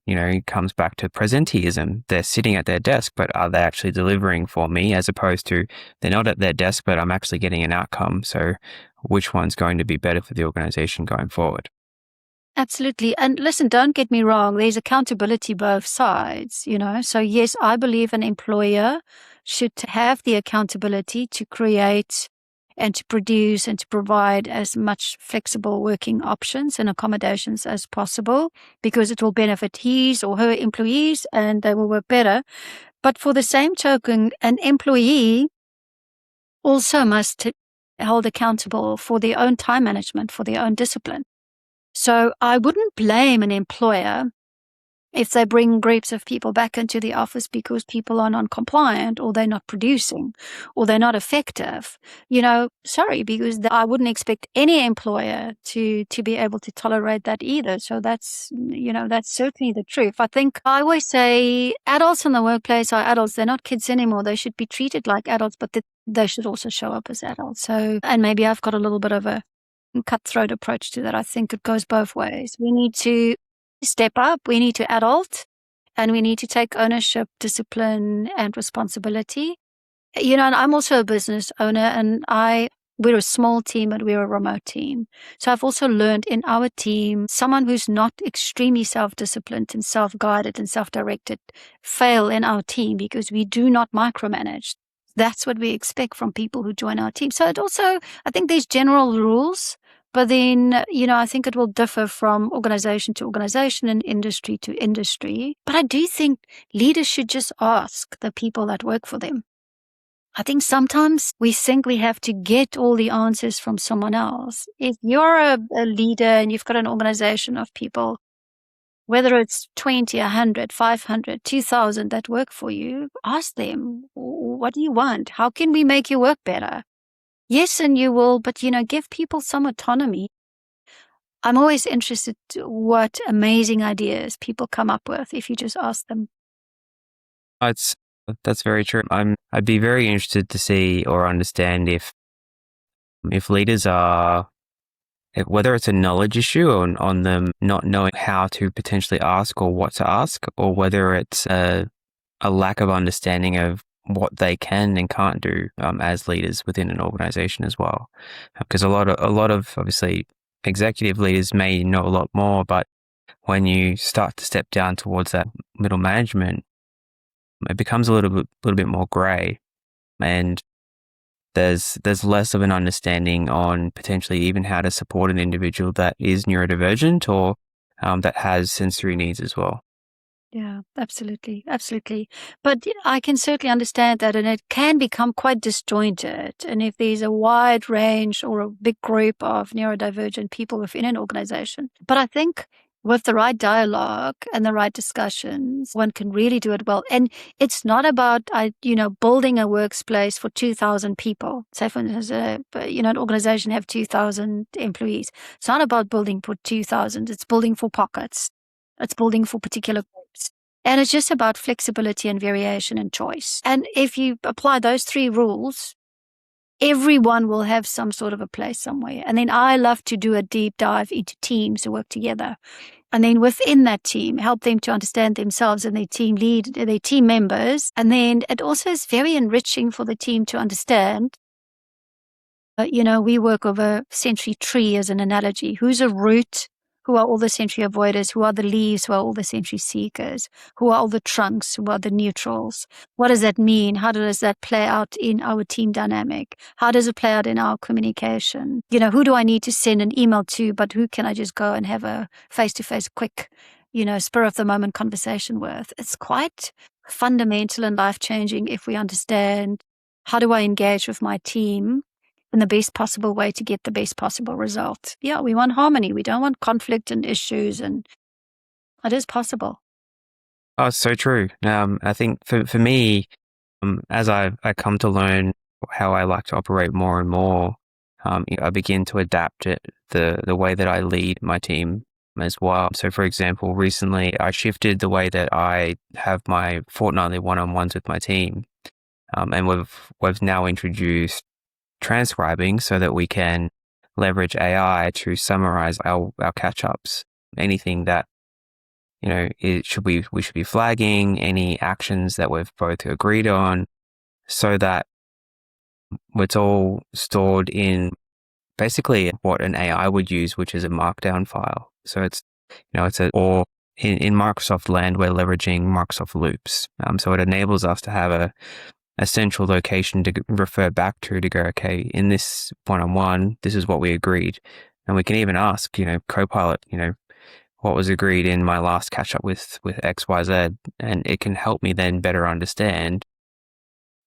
comes back to presenteeism. They're sitting at their desk, but are they actually delivering for me, as opposed to they're not at their desk, but I'm actually getting an outcome. So which one's going to be better for the organization going forward? Absolutely. And listen, don't get me wrong. There's accountability both sides, So yes, I believe an employer should have the accountability to create and to produce and to provide as much flexible working options and accommodations as possible, because it will benefit his or her employees and they will work better. But for the same token, an employee also must hold accountable for their own time management, for their own discipline. So I wouldn't blame an employer if they bring groups of people back into the office because people are non-compliant, or they're not producing, or they're not effective. Sorry, because I wouldn't expect any employer to be able to tolerate that either. So that's certainly the truth. I think I always say adults in the workplace are adults. They're not kids anymore. They should be treated like adults, but they should also show up as adults. So, and maybe I've got a little bit of a cutthroat approach to that. I think it goes both ways. We need to step up, we need to adult, and we need to take ownership, discipline, and responsibility. And I'm also a business owner, and we're a small team, but we're a remote team. So I've also learned in our team, someone who's not extremely self-disciplined and self-guided and self-directed fail in our team because we do not micromanage. that's what we expect from people who join our team. So it also, I think there's general rules, but then, I think it will differ from organization to organization and industry to industry. But I do think leaders should just ask the people that work for them. I think sometimes we think we have to get all the answers from someone else. If you're a leader and you've got an organization of people, whether it's 20, 100, 500, 2,000 that work for you, ask them, what do you want? How can we make your work better? Yes, and you will, but, give people some autonomy. I'm always interested what amazing ideas people come up with if you just ask them. That's very true. I'd be very interested to see or understand if leaders are, whether it's a knowledge issue on them not knowing how to potentially ask or what to ask, or whether it's a lack of understanding of what they can and can't do as leaders within an organization as well. Because a lot of obviously executive leaders may know a lot more, but when you start to step down towards that middle management, it becomes a little bit more grey, and there's less of an understanding on potentially even how to support an individual that is neurodivergent or that has sensory needs as well. Yeah, absolutely. Absolutely. But I can certainly understand that, and it can become quite disjointed. And if there's a wide range or a big group of neurodivergent people within an organization, but I think with the right dialogue and the right discussions, one can really do it well. And it's not about, building a workplace for 2,000 people. Say, for instance, an organization have 2,000 employees. It's not about building for 2,000. It's building for pockets. It's building for particular groups. And it's just about flexibility and variation and choice. And if you apply those 3 rules, everyone will have some sort of a place somewhere. And then I love to do a deep dive into teams who work together. And then within that team, help them to understand themselves and their team members. And then it also is very enriching for the team to understand. We work over a sensory tree as an analogy. Who's a root? Who are all the sensory avoiders? Who are the leaves? Who are all the sensory seekers? Who are all the trunks? Who are the neutrals? What does that mean? How does that play out in our team dynamic? How does it play out in our communication? Who do I need to send an email to, but who can I just go and have a face-to-face quick, spur of the moment conversation with? It's quite fundamental and life-changing if we understand how do I engage with my team in the best possible way to get the best possible result. Yeah, we want harmony. We don't want conflict and issues, and it is possible. Oh, so true. I think for me, as I come to learn how I like to operate more and more, I begin to adapt the way that I lead my team as well. So, for example, recently I shifted the way that I have my fortnightly one-on-ones with my team, and we've now introduced transcribing so that we can leverage AI to summarize our catch-ups. Anything that, we should be flagging, any actions that we've both agreed on, so that it's all stored in basically what an AI would use, which is a markdown file. So it's, or in Microsoft land, we're leveraging Microsoft Loops. So it enables us to have a central location to refer back to go, okay, in this one-on-one, this is what we agreed. And we can even ask, Copilot, what was agreed in my last catch up with XYZ. And it can help me then better understand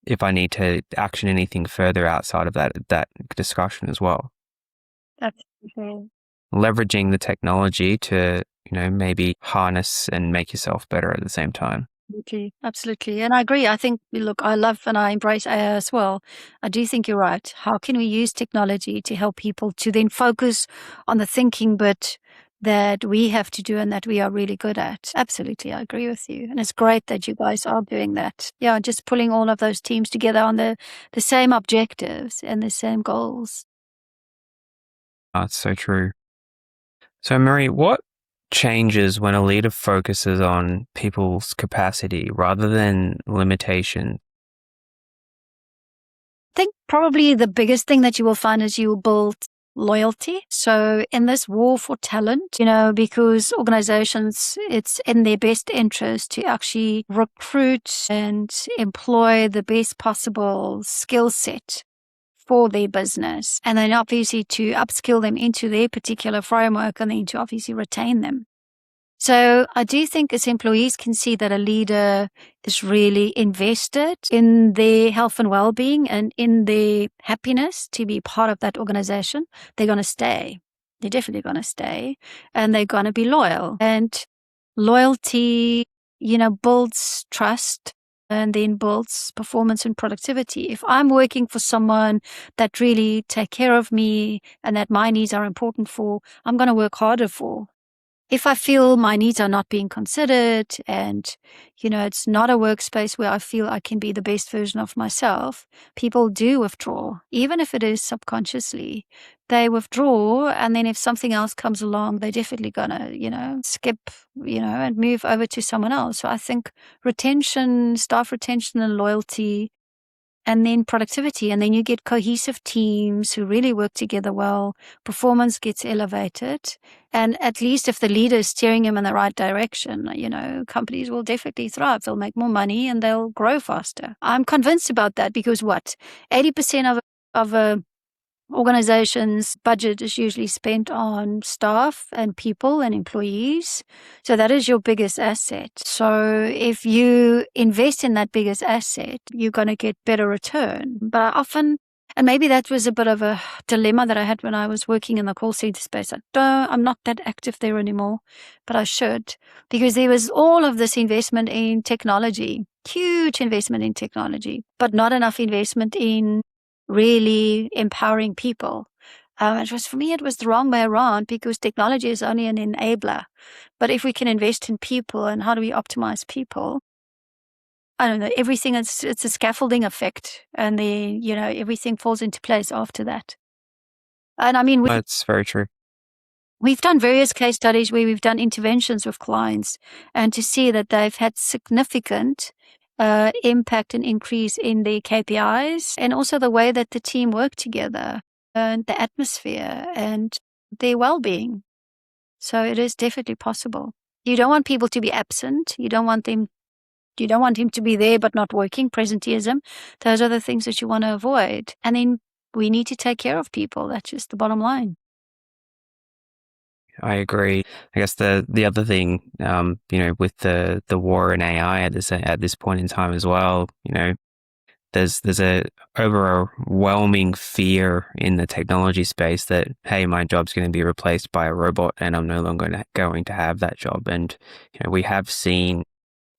if I need to action anything further outside of that discussion as well. Absolutely. Leveraging the technology to, maybe harness and make yourself better at the same time. Absolutely. And I agree. I think, look, I love and I embrace AI as well. I do think you're right. How can we use technology to help people to then focus on the thinking bit that we have to do and that we are really good at? Absolutely. I agree with you. And it's great that you guys are doing that. Yeah, just pulling all of those teams together on the same objectives and the same goals. That's so true. So, Marie, what changes when a leader focuses on people's capacity rather than limitation? I think probably the biggest thing that you will find is you will build loyalty. So in this war for talent, because organizations, it's in their best interest to actually recruit and employ the best possible skill set for their business. And then obviously to upskill them into their particular framework and then to obviously retain them. So I do think as employees can see that a leader is really invested in their health and well-being and in their happiness to be part of that organization, they're going to stay. They're definitely going to stay and they're going to be loyal. And loyalty, builds trust and then builds performance and productivity. If I'm working for someone that really take care of me and that my needs are important for, I'm going to work harder for. If I feel my needs are not being considered and, it's not a workspace where I feel I can be the best version of myself, people do withdraw, even if it is subconsciously. They withdraw, and then if something else comes along, they're definitely going to, skip, and move over to someone else. So I think retention, staff retention and loyalty, and then productivity, and then you get cohesive teams who really work together well, performance gets elevated, and at least if the leader is steering them in the right direction, companies will definitely thrive. They'll make more money and they'll grow faster. I'm convinced about that because 80% of a organization's budget is usually spent on staff and people and employees. So that is your biggest asset. So if you invest in that biggest asset, you're going to get better return. But often, and maybe that was a bit of a dilemma that I had when I was working in the call center space. I'm not that active there anymore, but I should, because there was all of this investment in technology, huge investment in technology, but not enough investment in really empowering people. For me, it was the wrong way around because technology is only an enabler. But if we can invest in people and how do we optimize people, I don't know, everything, it's a scaffolding effect and everything falls into place after that. And I mean, That's very true. We've done various case studies where we've done interventions with clients and to see that they've had significant impact and increase in their KPIs and also the way that the team work together and the atmosphere and their well-being. So it is definitely possible. You don't want people to be absent. You don't want him to be there but not working, presenteeism. Those are the things that you want to avoid. And then we need to take care of people. That's just the bottom line. I agree. I guess the other thing, with the war in AI at this point in time as well, there's a overwhelming fear in the technology space that, hey, my job's going to be replaced by a robot and I'm no longer going to have that job. And we have seen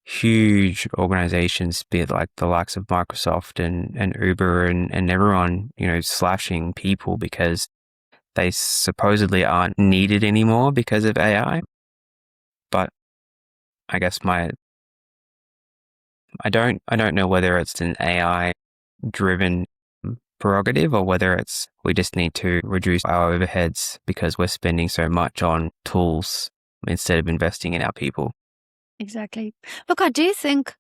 huge organizations, be it like the likes of Microsoft and Uber and everyone, slashing people because they supposedly aren't needed anymore because of AI. But I guess I don't know whether it's an AI driven prerogative or whether it's we just need to reduce our overheads because we're spending so much on tools instead of investing in our people. Exactly. Look, I do think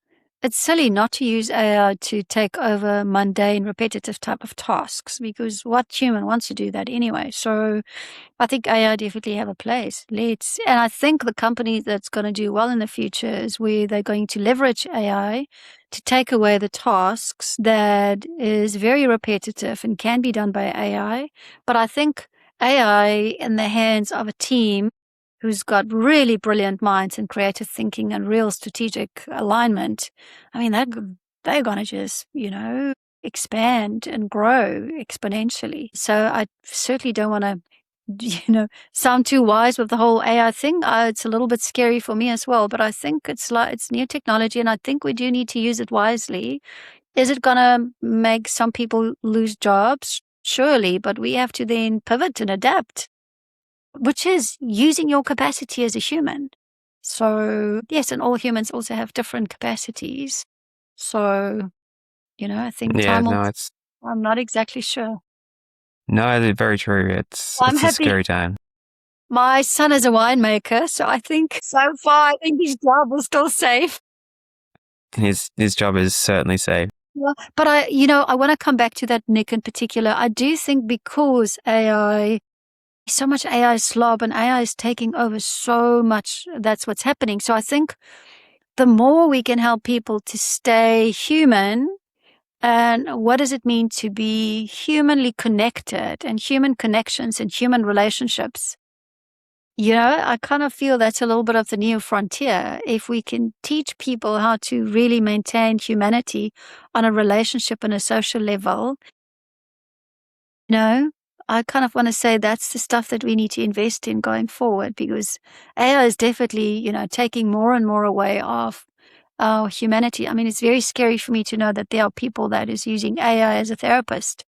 it's silly not to use AI to take over mundane, repetitive type of tasks because what human wants to do that anyway? So I think AI definitely have a place. And I think the company that's going to do well in the future is where they're going to leverage AI to take away the tasks that is very repetitive and can be done by AI. But I think AI in the hands of a team who's got really brilliant minds and creative thinking and real strategic alignment, I mean, they're going to just, expand and grow exponentially. So I certainly don't want to, sound too wise with the whole AI thing. It's a little bit scary for me as well, but I think it's new technology and I think we do need to use it wisely. Is it going to make some people lose jobs? Surely, but we have to then pivot and adapt, which is using your capacity as a human. So, yes, and all humans also have different capacities. So, I think I'm not exactly sure. No, they're very true. It's I'm a scary time. My son is a winemaker, so I think so far, his job is still safe. His job is certainly safe. Well, but I want to come back to that, Nick, in particular. I do think because so much AI slob and AI is taking over so much, that's what's happening. So I think the more we can help people to stay human, and what does it mean to be humanly connected and human connections and human relationships? I kind of feel that's a little bit of the new frontier. If we can teach people how to really maintain humanity on a relationship and a social level, you know, I kind of want to say that's the stuff that we need to invest in going forward, because AI is definitely, taking more and more away of our humanity. I mean, it's very scary for me to know that there are people that is using AI as a therapist.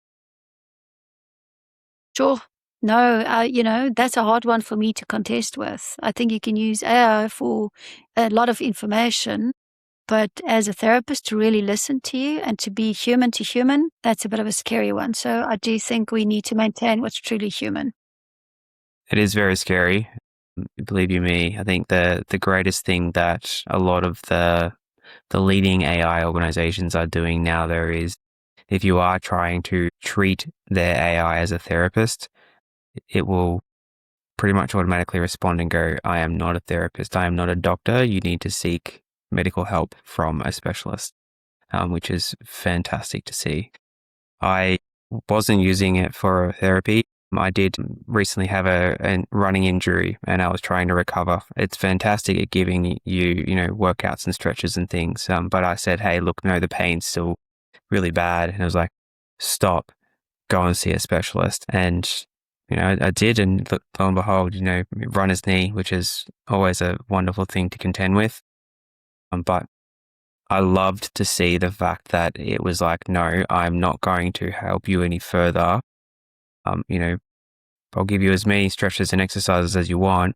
Sure. No, that's a hard one for me to contest with. I think you can use AI for a lot of information, but as a therapist to really listen to you and to be human to human, that's a bit of a scary one. So I do think we need to maintain what's truly human. It is very scary. Believe you me, I think the greatest thing that a lot of the leading AI organizations are doing now there is, if you are trying to treat their AI as a therapist, it will pretty much automatically respond and go, I am not a therapist. I am not a doctor. You need to seek medical help from a specialist, which is fantastic to see. I wasn't using it for therapy. I did recently have a running injury and I was trying to recover. It's fantastic at giving you, workouts and stretches and things. But I said, hey, look, no, the pain's still really bad. And I was like, stop, go and see a specialist. And, I did. And lo and behold, runner's knee, which is always a wonderful thing to contend with. But I loved to see the fact that it was like, no, I'm not going to help you any further. I'll give you as many stretches and exercises as you want,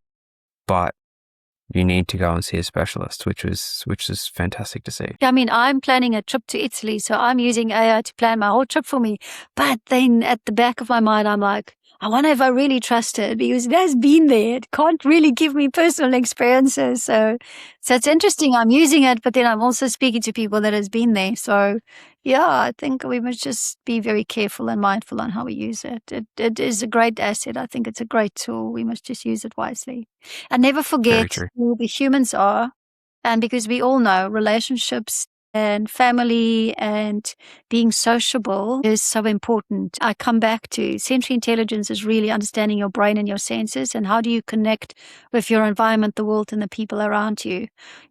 but you need to go and see a specialist, which is fantastic to see. Yeah, I mean, I'm planning a trip to Italy, so I'm using AI to plan my whole trip for me. But then at the back of my mind, I'm like, I wonder if I really trust it, because it has been there. It can't really give me personal experiences. So it's interesting. I'm using it, but then I'm also speaking to people that has been there. So yeah, I think we must just be very careful and mindful on how we use it. It is a great asset. I think it's a great tool. We must just use it wisely. And never Very forget true. who the humans are. And because we all know relationships and family and being sociable is so important. I come back to sensory intelligence is really understanding your brain and your senses, and how do you connect with your environment, the world, and the people around you.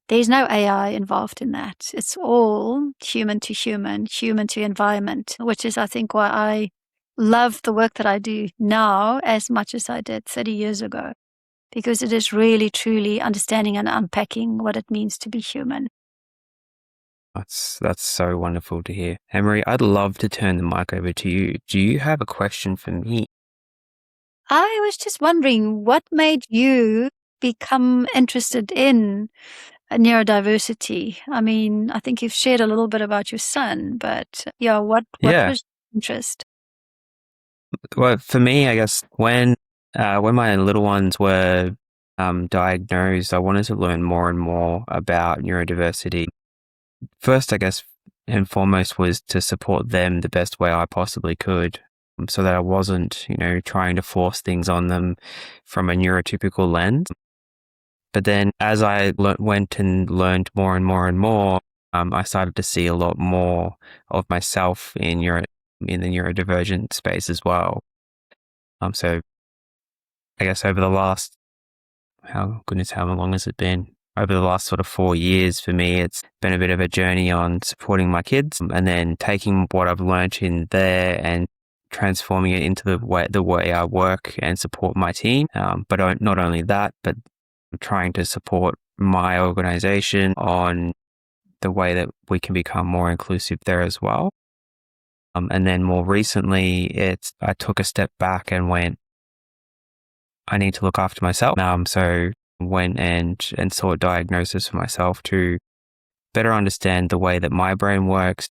There's no AI involved in that. It's all human to environment, which is, I think, why I love the work that I do now as much as I did 30 years ago, because it is really, truly understanding and unpacking what it means to be human. That's so wonderful to hear. Annemarie, I'd love to turn the mic over to you. Do you have a question for me? I was just wondering, what made you become interested in neurodiversity? I mean, I think you've shared a little bit about your son, but yeah, what Yeah. was your interest? Well, for me, I guess when my little ones were diagnosed, I wanted to learn more and more about neurodiversity. First, I guess, and foremost was to support them the best way I possibly could, so that I wasn't, trying to force things on them from a neurotypical lens. But then as I went and learned more and more and more, I started to see a lot more of myself in the neurodivergent space as well. So I guess over the last, how long has it been? Over the last sort of 4 years for me, it's been a bit of a journey on supporting my kids and then taking what I've learned in there and transforming it into the way I work and support my team. But not only that, but trying to support my organization on the way that we can become more inclusive there as well. And then more recently, I took a step back and went, I need to look after myself. So went and sought a diagnosis for myself to better understand the way that my brain works,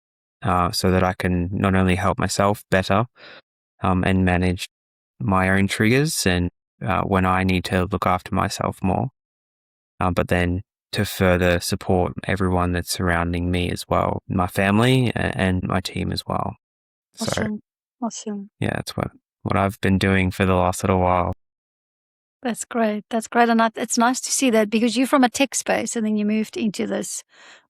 so that I can not only help myself better, and manage my own triggers and when I need to look after myself more, but then to further support everyone that's surrounding me as well, my family and my team as well. Awesome. Awesome. Yeah, that's what I've been doing for the last little while. That's great. That's great. And it's nice to see that, because you're from a tech space and then you moved into this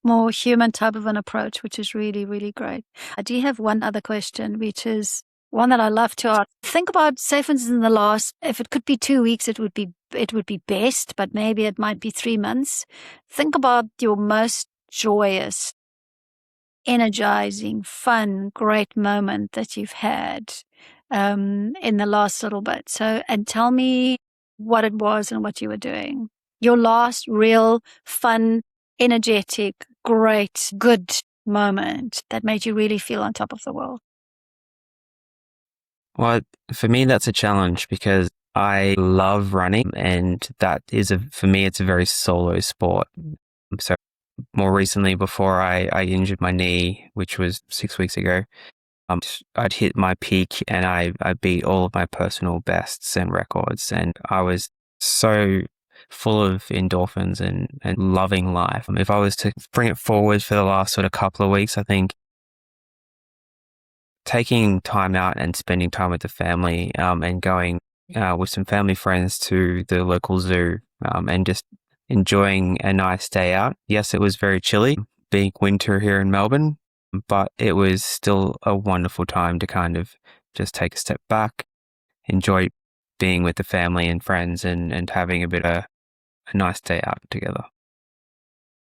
more human type of an approach, which is really, really great. I do have one other question, which is one that I love to ask. Think about, say, for instance, in the last, if it could be 2 weeks, it would be best, but maybe it might be 3 months. Think about your most joyous, energizing, fun, great moment that you've had in the last little bit. So, and tell me what it was and what you were doing. Your last real fun, energetic, great, good moment that made you really feel on top of the world. Well, for me, that's a challenge because I love running, and that is for me, it's a very solo sport. So more recently, before I injured my knee, which was 6 weeks ago, I'd hit my peak and I beat all of my personal bests and records. And I was so full of endorphins and loving life. If I was to bring it forward for the last sort of couple of weeks, I think taking time out and spending time with the family and going with some family friends to the local zoo and just enjoying a nice day out. Yes, it was very chilly, being winter here in Melbourne, but it was still a wonderful time to kind of just take a step back, enjoy being with the family and friends and having a nice day out together.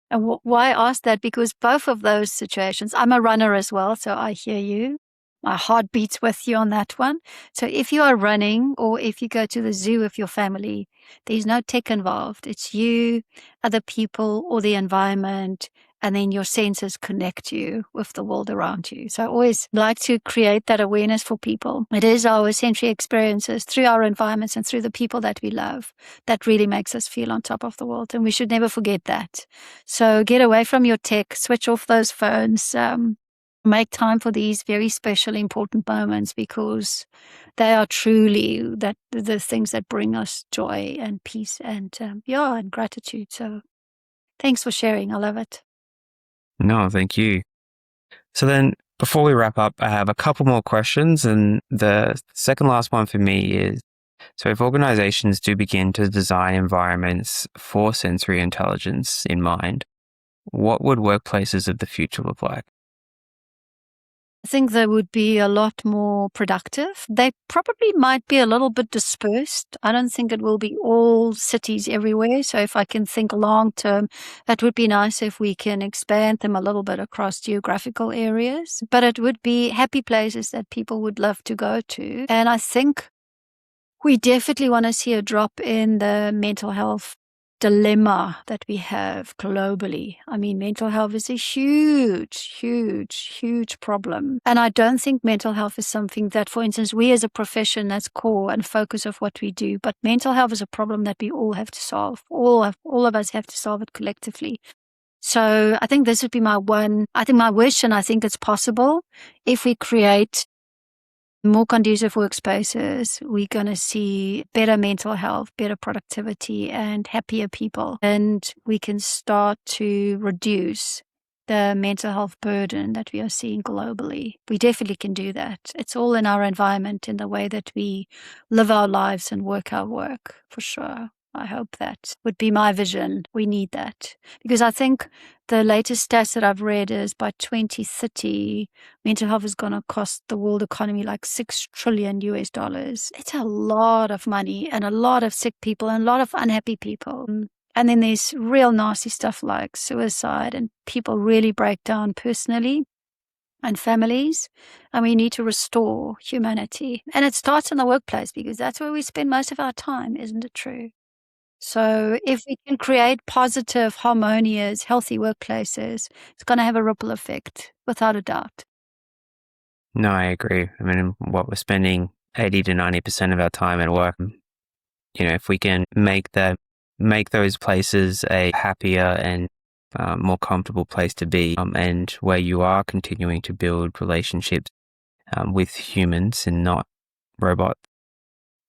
And why I ask that? Because both of those situations, I'm a runner as well, so I hear you. My heart beats with you on that one. So if you are running or if you go to the zoo with your family, there's no tech involved. It's you, other people, or the environment, and then your senses connect you with the world around you. So I always like to create that awareness for people. It is our sensory experiences through our environments and through the people that we love that really makes us feel on top of the world. And we should never forget that. So get away from your tech, switch off those phones, make time for these very special, important moments, because they are truly the things that bring us joy and peace and and gratitude. So thanks for sharing. I love it. No, thank you. So then before we wrap up, I have a couple more questions. And the second last one for me is, so if organizations do begin to design environments for sensory intelligence in mind, what would workplaces of the future look like? I think they would be a lot more productive. They probably might be a little bit dispersed. I don't think it will be all cities everywhere. So if I can think long term, it would be nice if we can expand them a little bit across geographical areas. But it would be happy places that people would love to go to. And I think we definitely want to see a drop in the mental health dilemma that we have globally. I mean, mental health is a huge, huge, huge problem. And I don't think mental health is something that, for instance, we as a profession, that's core and focus of what we do. But mental health is a problem that we all have to solve. All of us have to solve it collectively. So I think this would be my wish, and I think it's possible. If we create more conducive workspaces, we're going to see better mental health, better productivity, and happier people. And we can start to reduce the mental health burden that we are seeing globally. We definitely can do that. It's all in our environment, in the way that we live our lives and work our work, for sure. I hope that would be my vision. We need that. Because I think the latest stats that I've read is by 2030, mental health is going to cost the world economy like $6 trillion. It's a lot of money and a lot of sick people and a lot of unhappy people. And then there's real nasty stuff like suicide, and people really break down personally and families. And we need to restore humanity. And it starts in the workplace, because that's where we spend most of our time, isn't it true? So if we can create positive, harmonious, healthy workplaces, it's going to have a ripple effect, without a doubt. No, I agree. I mean, what we're spending 80 to 90% of our time at work, if we can make those places a happier and more comfortable place to be, and where you are continuing to build relationships with humans and not robots,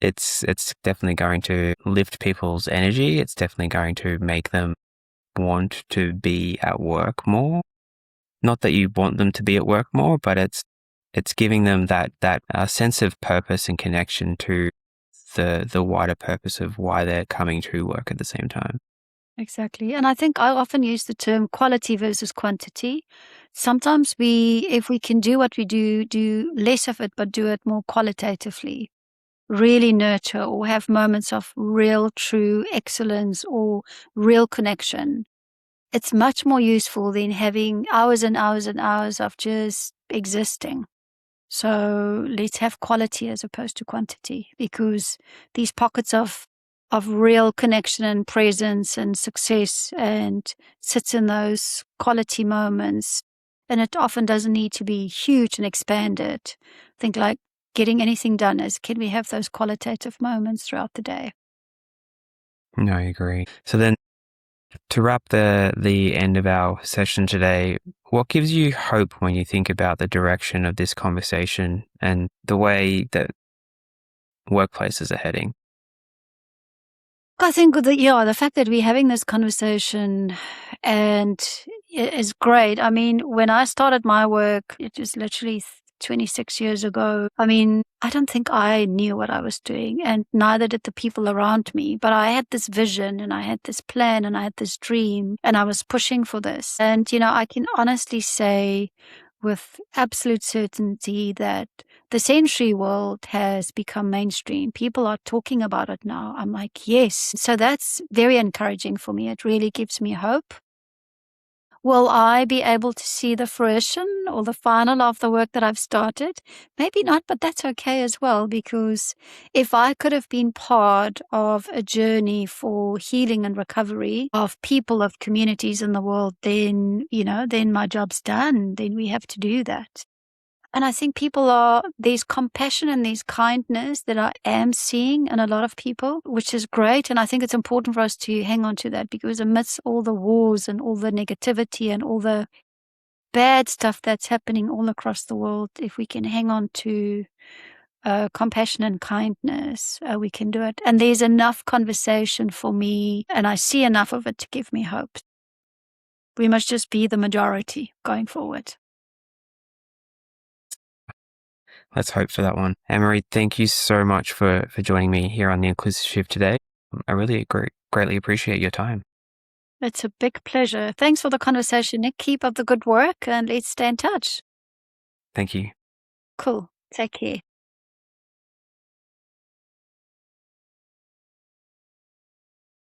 it's definitely going to lift people's energy. It's definitely going to make them want to be at work more. Not that you want them to be at work more, but it's giving them that sense of purpose and connection to the wider purpose of why they're coming to work at the same time. Exactly. And I think I often use the term quality versus quantity. Sometimes if we can do what we do less of it, but do it more qualitatively, really nurture or have moments of real, true excellence or real connection. It's much more useful than having hours and hours and hours of just existing. So let's have quality as opposed to quantity, because these pockets of real connection and presence and success and sits in those quality moments. And it often doesn't need to be huge and expanded. Think like getting anything done is, can we have those qualitative moments throughout the day? No, I agree. So then, to wrap the end of our session today, what gives you hope when you think about the direction of this conversation and the way that workplaces are heading? I think the fact that we're having this conversation and is great. I mean, when I started my work, it was literally 26 years ago. I mean, I don't think I knew what I was doing, and neither did the people around me. But I had this vision and I had this plan and I had this dream and I was pushing for this. And, I can honestly say with absolute certainty that the sensory world has become mainstream. People are talking about it now. I'm like, yes. So that's very encouraging for me. It really gives me hope. Will I be able to see the fruition or the final of the work that I've started? Maybe not, but that's okay as well, because if I could have been part of a journey for healing and recovery of people, of communities in the world, then my job's done. Then we have to do that. And I think there's compassion and there's kindness that I am seeing in a lot of people, which is great. And I think it's important for us to hang on to that, because amidst all the wars and all the negativity and all the bad stuff that's happening all across the world, if we can hang on to compassion and kindness, we can do it. And there's enough conversation for me, and I see enough of it to give me hope. We must just be the majority going forward. Let's hope for that one. Annemarie, thank you so much for joining me here on The Inclusive Shift today. I really greatly appreciate your time. It's a big pleasure. Thanks for the conversation, Nic. Keep up the good work and let's stay in touch. Thank you. Cool. Take care.